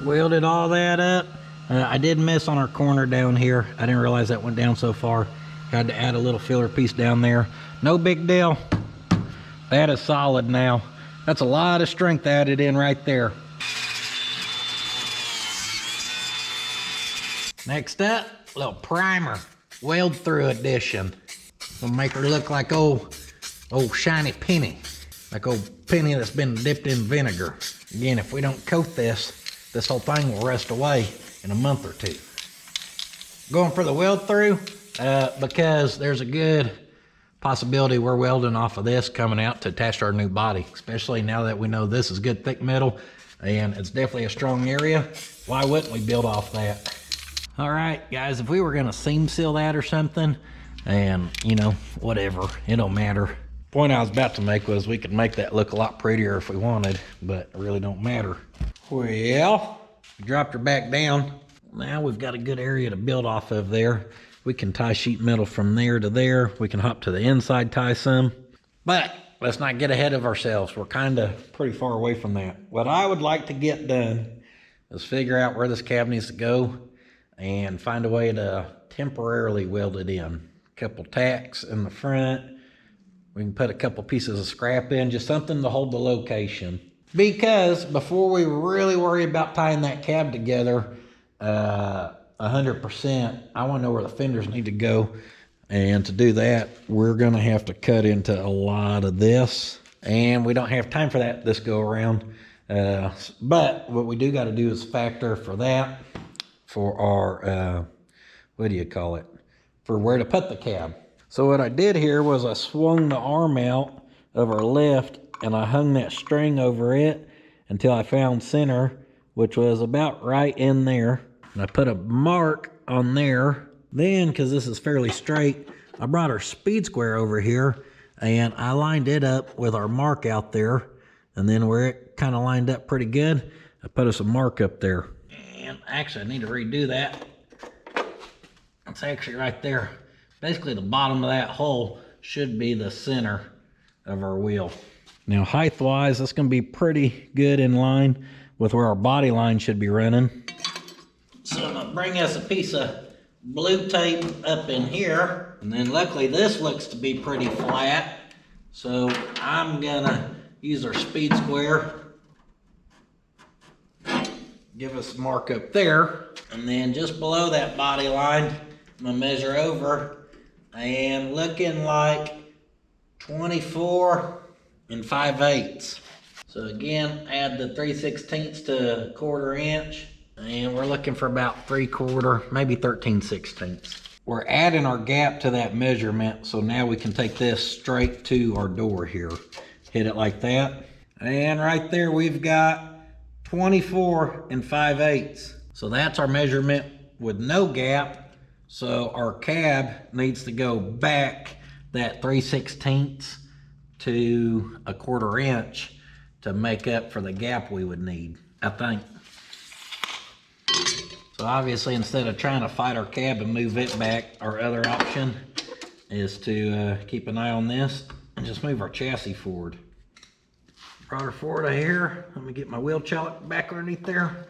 [SPEAKER 1] Welded all that up. I did miss on our corner down here. I didn't realize that went down so far. Had to add a little filler piece down there. No big deal. That is solid now. That's a lot of strength added in right there. Next up, a little primer. Weld through edition. Gonna make her look like old shiny penny. Like old penny that's been dipped in vinegar. Again, if we don't coat this whole thing will rust away in a month or two. Going for the weld through because there's a good possibility we're welding off of this coming out to attach to our new body, especially now that we know this is good thick metal and it's definitely a strong area. Why wouldn't we build off that? All right, guys, if we were gonna seam seal that or something, and you know, whatever, it don't matter. Point I was about to make was we could make that look a lot prettier if we wanted, but it really don't matter. Well, we dropped her back down. Now we've got a good area to build off of there. We can tie sheet metal from there to there. We can hop to the inside, tie some. But let's not get ahead of ourselves. We're kind of pretty far away from that. What I would like to get done is figure out where this cab needs to go and find a way to temporarily weld it in. A couple tacks in the front. We can put a couple pieces of scrap in, just something to hold the location. Because before we really worry about tying that cab together 100%, I want to know where the fenders need to go. And to do that, we're going to have to cut into a lot of this. And we don't have time for that this go around. But what we do got to do is factor for that, for our, what do you call it? For where to put the cab. So what I did here was I swung the arm out of our lift and I hung that string over it until I found center, which was about right in there. And I put a mark on there. Then, because this is fairly straight, I brought our speed square over here and I lined it up with our mark out there, and then where it kind of lined up pretty good, I put us a mark up there. And actually I need to redo that. It's actually right there. Basically the bottom of that hole should be the center of our wheel. Now height wise, that's going to be pretty good in line with where our body line should be running. So I'm going to bring us a piece of blue tape up in here, and then luckily this looks to be pretty flat, so I'm gonna use our speed square, give us a mark up there, and then just below that body line I'm gonna measure over, and looking like 24 5/8. So again, add the 3/16 to 1/4 inch. And we're looking for about 3/4, maybe 13/16. We're adding our gap to that measurement, so now we can take this straight to our door here. Hit it like that. And right there we've got 24 5/8. So that's our measurement with no gap. So our cab needs to go back that 3/16 to 1/4 inch to make up for the gap we would need, I think. So obviously, instead of trying to fight our cab and move it back, our other option is to keep an eye on this and just move our chassis forward. Brought her forward to here. Let me get my wheel chock back underneath there.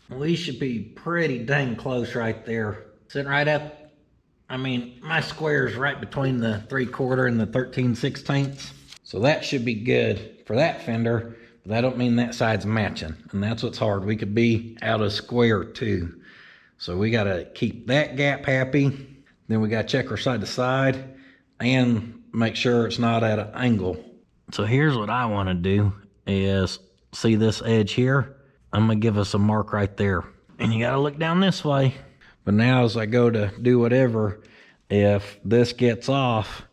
[SPEAKER 1] We should be pretty dang close right there. Sitting right at, I mean, my square is right between the 3/4 and the 13/16. So that should be good for that fender. But that don't mean that side's matching, and that's what's hard. We could be out of square too. So we gotta keep that gap happy. Then we gotta check our side to side and make sure it's not at an angle. So here's what I wanna do is, see this edge here? I'm gonna give us a mark right there. And you gotta look down this way. But now as I go to do whatever, if this gets off,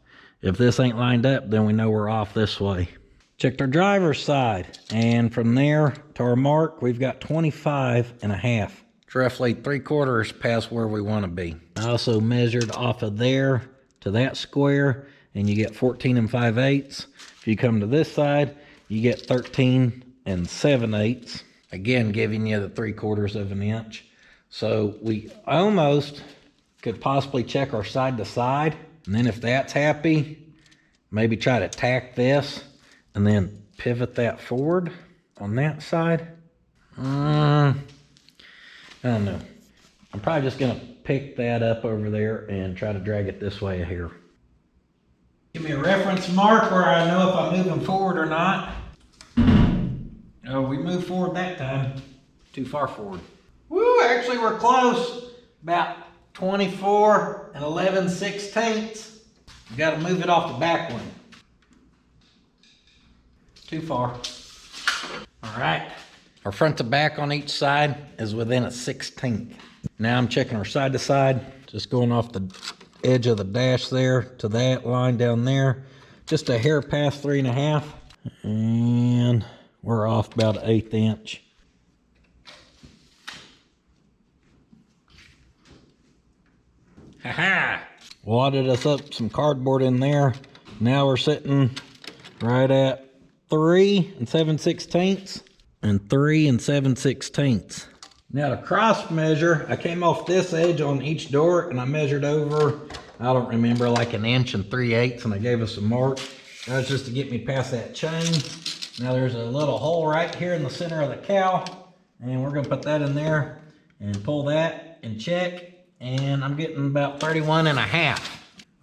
[SPEAKER 1] if this ain't lined up, then we know we're off this way. Checked our driver's side, and from there to our mark, we've got 25 1/2. It's roughly 3/4 past where we want to be. I also measured off of there to that square, and you get 14 5/8. If you come to this side, you get 13 7/8. Again, giving you the 3/4 of an inch. So we almost could possibly check our side to side, and then if that's happy, maybe try to tack this and then pivot that forward on that side. I don't know. I'm probably just gonna pick that up over there and try to drag it this way here. Give me a reference mark where I know if I'm moving forward or not. Oh, we moved forward that time. Too far forward. Woo, actually we're close. About 24 11/16. You gotta move it off the back one. Too far. All right. Our front to back on each side is within a 1/16. Now I'm checking our side to side. Just going off the edge of the dash there to that line down there. Just a hair past 3 1/2. And we're off about 1/8 inch. Ha-ha! Wadded us up some cardboard in there. Now we're sitting right at 3 7/16 and 3 7/16. Now to cross measure, I came off this edge on each door and I measured over, I don't remember, like 1 3/8 inches, and I gave us a mark. That was just to get me past that chain. Now there's a little hole right here in the center of the cowl, and we're gonna put that in there and pull that and check, and I'm getting about 31 1/2.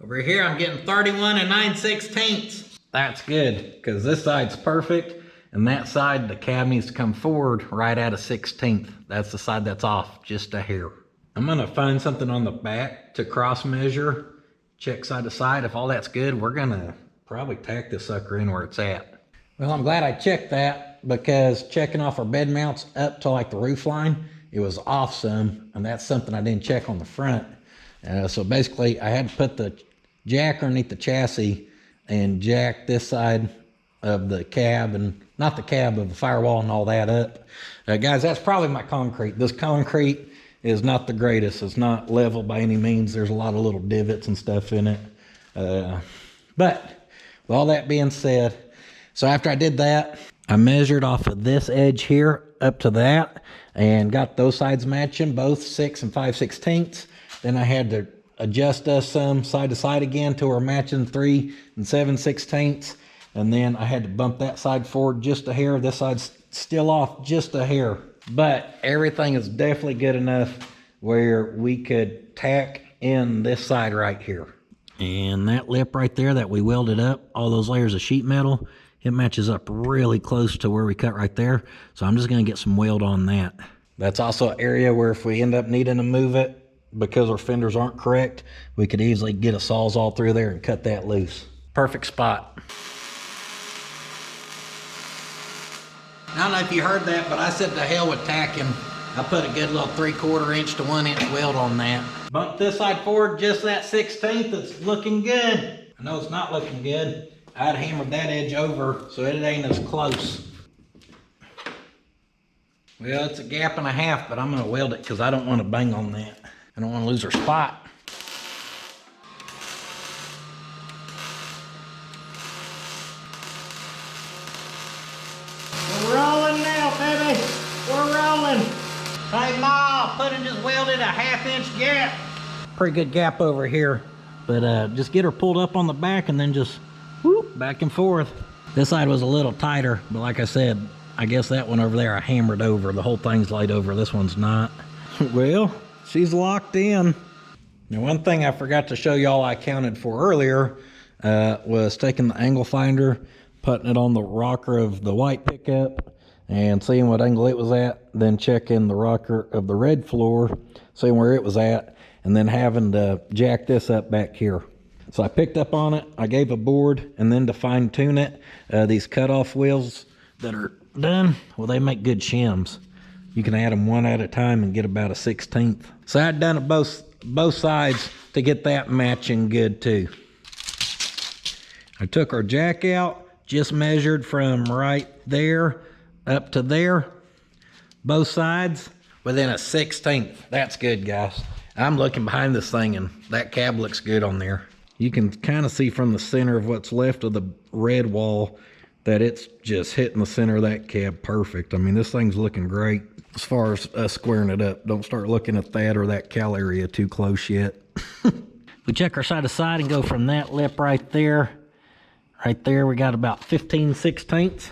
[SPEAKER 1] Over here I'm getting 31 9/16. That's good, because this side's perfect, and that side, the cab needs to come forward right at a 1/16. That's the side that's off, just a hair. I'm gonna find something on the back to cross measure, check side to side. If all that's good, we're gonna probably tack this sucker in where it's at. Well, I'm glad I checked that, because checking off our bed mounts up to like the roof line, it was off some, and that's something I didn't check on the front. So basically I had to put the jack underneath the chassis and jack this side of the cab, and not the cab of the firewall and all that up. Guys, that's probably my concrete. This concrete is not the greatest. It's not level by any means. There's a lot of little divots and stuff in it. But
[SPEAKER 3] With all that being said, so after I did that, I measured off of this edge here up to that and got those sides matching, both 6 and 5/16. Then I had to adjust us some side to side again till we're matching 3 and 7/16. And then I had to bump that side forward just a hair. This side's still off just a hair. But everything is definitely good enough where we could tack in this side right here. And that lip right there that we welded up, all those layers of sheet metal, it matches up really close to where we cut right there. So I'm just gonna get some weld on that. That's also an area where if we end up needing to move it because our fenders aren't correct, we could easily get a Sawzall through there and cut that loose. Perfect spot.
[SPEAKER 1] I don't know if you heard that, but I said to hell with tacking. I put a good little 3/4 inch to 1 inch weld on that. Bump this side forward just that 1/16. It's looking good. I know it's not looking good. I'd hammered that edge over so it ain't as close. Well, it's a 1.5 gaps, but I'm gonna weld it because I don't want to bang on that. I don't want to lose our spot. We're rolling now, baby. We're rolling. Hey, Ma, Puddin' just welded a 1/2 inch gap. Pretty good gap over here, but just get her pulled up on the back and then just whoop, back and forth. This side was a little tighter, but like I said, I guess that one over there I hammered over. The whole thing's laid over. This one's not. Well, she's locked in. Now, one thing I forgot to show y'all I counted for earlier was taking the angle finder, putting it on the rocker of the white pickup and seeing what angle it was at, then checking the rocker of the red floor, seeing where it was at, and then having to jack this up back here. So I picked up on it, I gave a board, and then to fine tune it, these cutoff wheels that are done, well, they make good shims. You can add them one at a time and get about a 1/16. So I'd done it both sides to get that matching good too. I took our jack out, just measured from right there up to there, both sides, within a 1/16. That's good, guys. I'm looking behind this thing and that cab looks good on there. You can kind of see from the center of what's left of the red wall that it's just hitting the center of that cab perfect. I mean, this thing's looking great as far as us squaring it up. Don't start looking at that or that cal area too close yet. We check our side to side and go from that lip right there. Right there, we got about 15/16.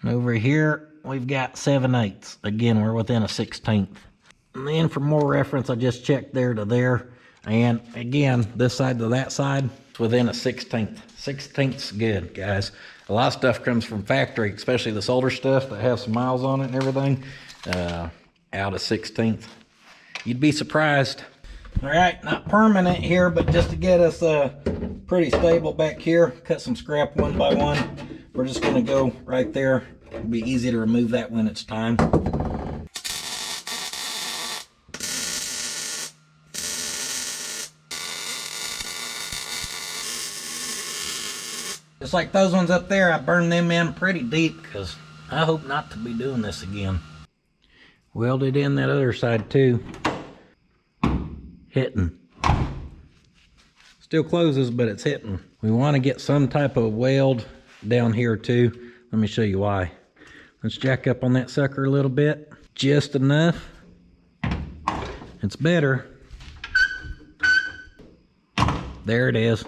[SPEAKER 1] And over here, we've got 7/8. Again, we're within a 1/16. And then for more reference, I just checked there to there. And again, this side to that side, it's within a 1/16. 1/16's good, guys. A lot of stuff comes from factory, especially this older stuff that has some miles on it and everything, out of 1/16. You'd be surprised. All right, not permanent here, but just to get us pretty stable back here, cut some scrap one by one. We're just gonna go right there. It'll be easy to remove that when it's time. Just like those ones up there, I burned them in pretty deep because I hope not to be doing this again. Welded in that other side too. Hitting. Still closes, but it's hitting. We want to get some type of weld down here too. Let me show you why. Let's jack up on that sucker a little bit. Just enough. It's better. There it is.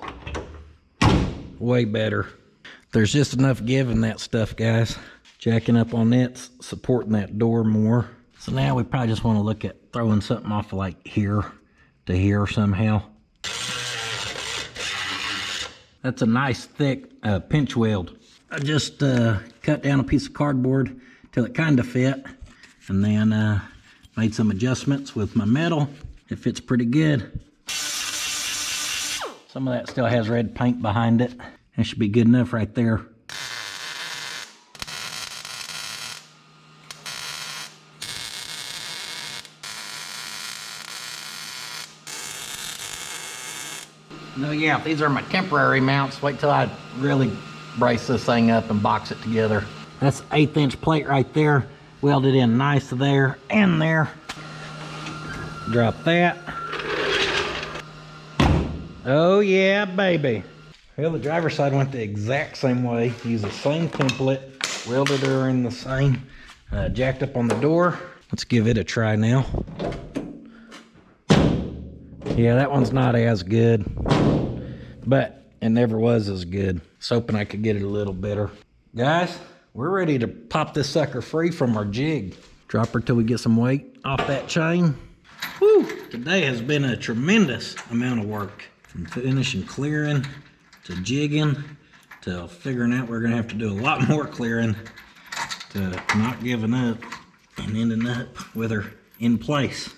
[SPEAKER 1] Way better. There's just enough give in that stuff, guys. Jacking up on it, supporting that door more. So now we probably just want to look at throwing something off like here to here somehow. That's a nice thick pinch weld. I just cut down a piece of cardboard till it kind of fit, and then made some adjustments with my metal. It fits pretty good. Some of that still has red paint behind it. That should be good enough right there. No, yeah, these are my temporary mounts. Wait till I really brace this thing up and box it together. That's 1/8 inch plate right there. Welded in nice there and there. Drop that. Oh yeah, baby.
[SPEAKER 3] Well, the driver's side went the exact same way. Used the same template, welded her in the same, jacked up on the door. Let's give it a try now. Yeah, that one's not as good, but it never was as good. I was hoping I could get it a little better. Guys, we're ready to pop this sucker free from our jig. Drop her till we get some weight off that chain. Woo! Today has been a tremendous amount of work. From finishing clearing, to jigging, to figuring out we're gonna have to do a lot more clearing, to not giving up and ending up with her in place.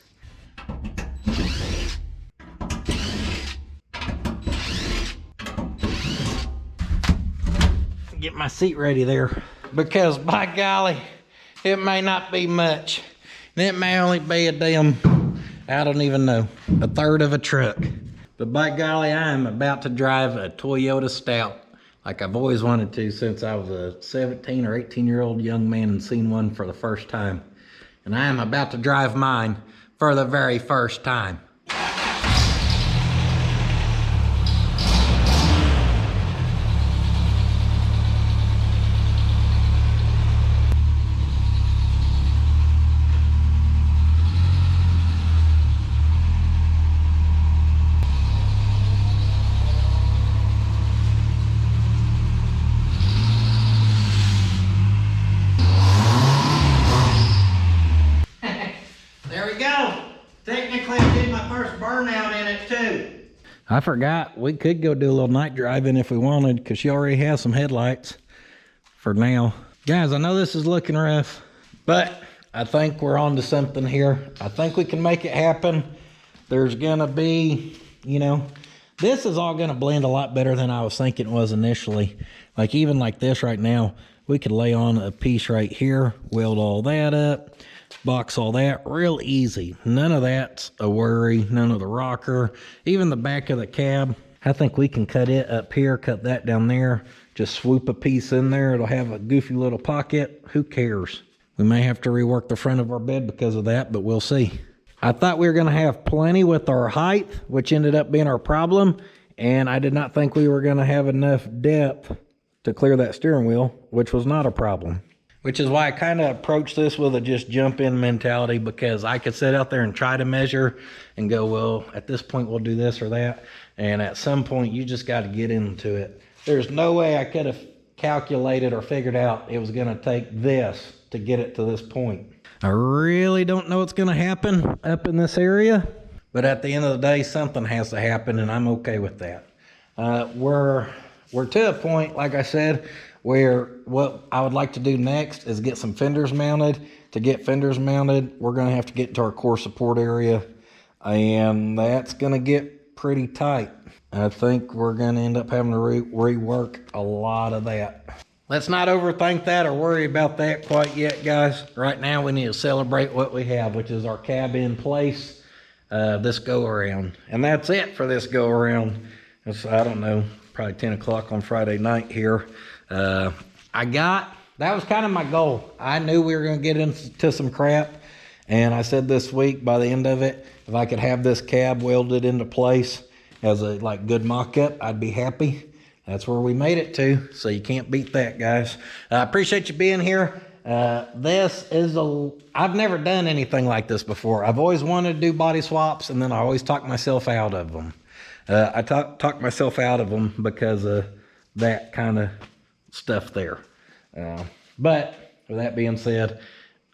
[SPEAKER 3] Get my seat ready there, because by golly, it may not be much. It may only be a damn, I don't even know, a third of a truck. But by golly, I am about to drive a Toyota Stout like I've always wanted to since I was a 17 or 18-year-old young man and seen one for the first time. And I am about to drive mine for the very first time. I forgot, we could go do a little night driving if we wanted, because she already has some headlights for now. Guys, I know this is looking rough, but I think we're on to something here. I think we can make it happen. There's gonna be, you know, this is all gonna blend a lot better than I was thinking it was initially. Like even like this right now, we could lay on a piece right here, weld all that up, box all that real easy. None of that's a worry, none of the rocker, even the back of the cab. I think we can cut it up here, cut that down there, just swoop a piece in there. It'll have a goofy little pocket. Who cares? We may have to rework the front of our bed because of that, but we'll see. I thought we were gonna have plenty with our height, which ended up being our problem, and I did not think we were gonna have enough depth to clear that steering wheel, which was not a problem. Which is why I kind of approached this with a just jump in mentality, because I could sit out there and try to measure and go, well, at this point we'll do this or that. And at some point you just got to get into it. There's no way I could have calculated or figured out it was going to take this to get it to this point. I really don't know what's going to happen up in this area, but at the end of the day, something has to happen, and I'm okay with that. We're to a point, like I said, where what I would like to do next is get some fenders mounted. To get fenders mounted, we're going to have to get to our core support area, and that's going to get pretty tight. I think we're going to end up having to rework a lot of that. Let's not overthink that or worry about that quite yet, guys. Right now we need to celebrate what we have, which is our cab in place this go around. And that's it for this go around. It's, I don't know, probably 10 o'clock on Friday night here. That was kind of my goal. I knew we were going to get into some crap, and I said this week, by the end of it, if I could have this cab welded into place as a good mock-up, I'd be happy. That's where we made it to, so you can't beat that, guys. I appreciate you being here. I've never done anything like this before. I've always wanted to do body swaps, and then I always talk myself out of them. I talk myself out of them because of that kind of stuff there. But with that being said,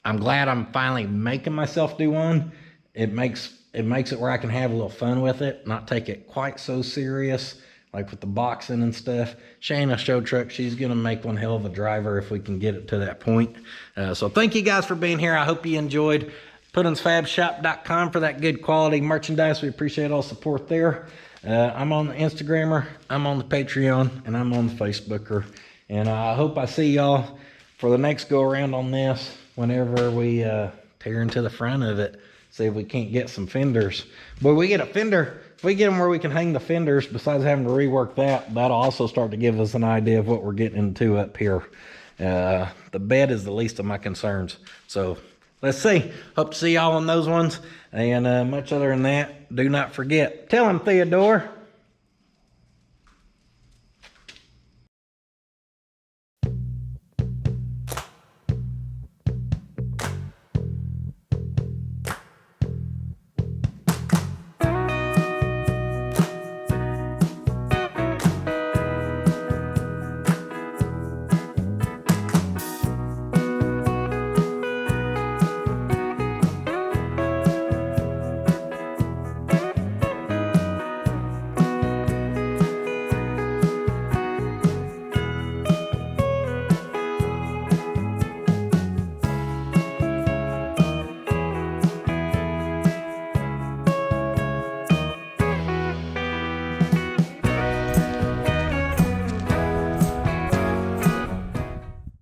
[SPEAKER 3] I'm glad I'm finally making myself do one. It makes it where I can have a little fun with it, not take it quite so serious, like with the boxing and stuff. Shayna Show Truck, she's gonna make one hell of a driver if we can get it to that point. So thank you guys for being here. I hope you enjoyed. puddins.fab.shop for that good quality merchandise. We appreciate all support there. I'm on the Instagrammer, I'm on the Patreon, and I'm on the Facebooker. And I hope I see y'all for the next go around on this whenever we tear into the front of it. See if we can't get some fenders. But we get a fender, if we get them where we can hang the fenders, besides having to rework that, that'll also start to give us an idea of what we're getting into up here. The bed is the least of my concerns. So let's see. Hope to see y'all on those ones. And much other than that, do not forget. Tell him, Theodore.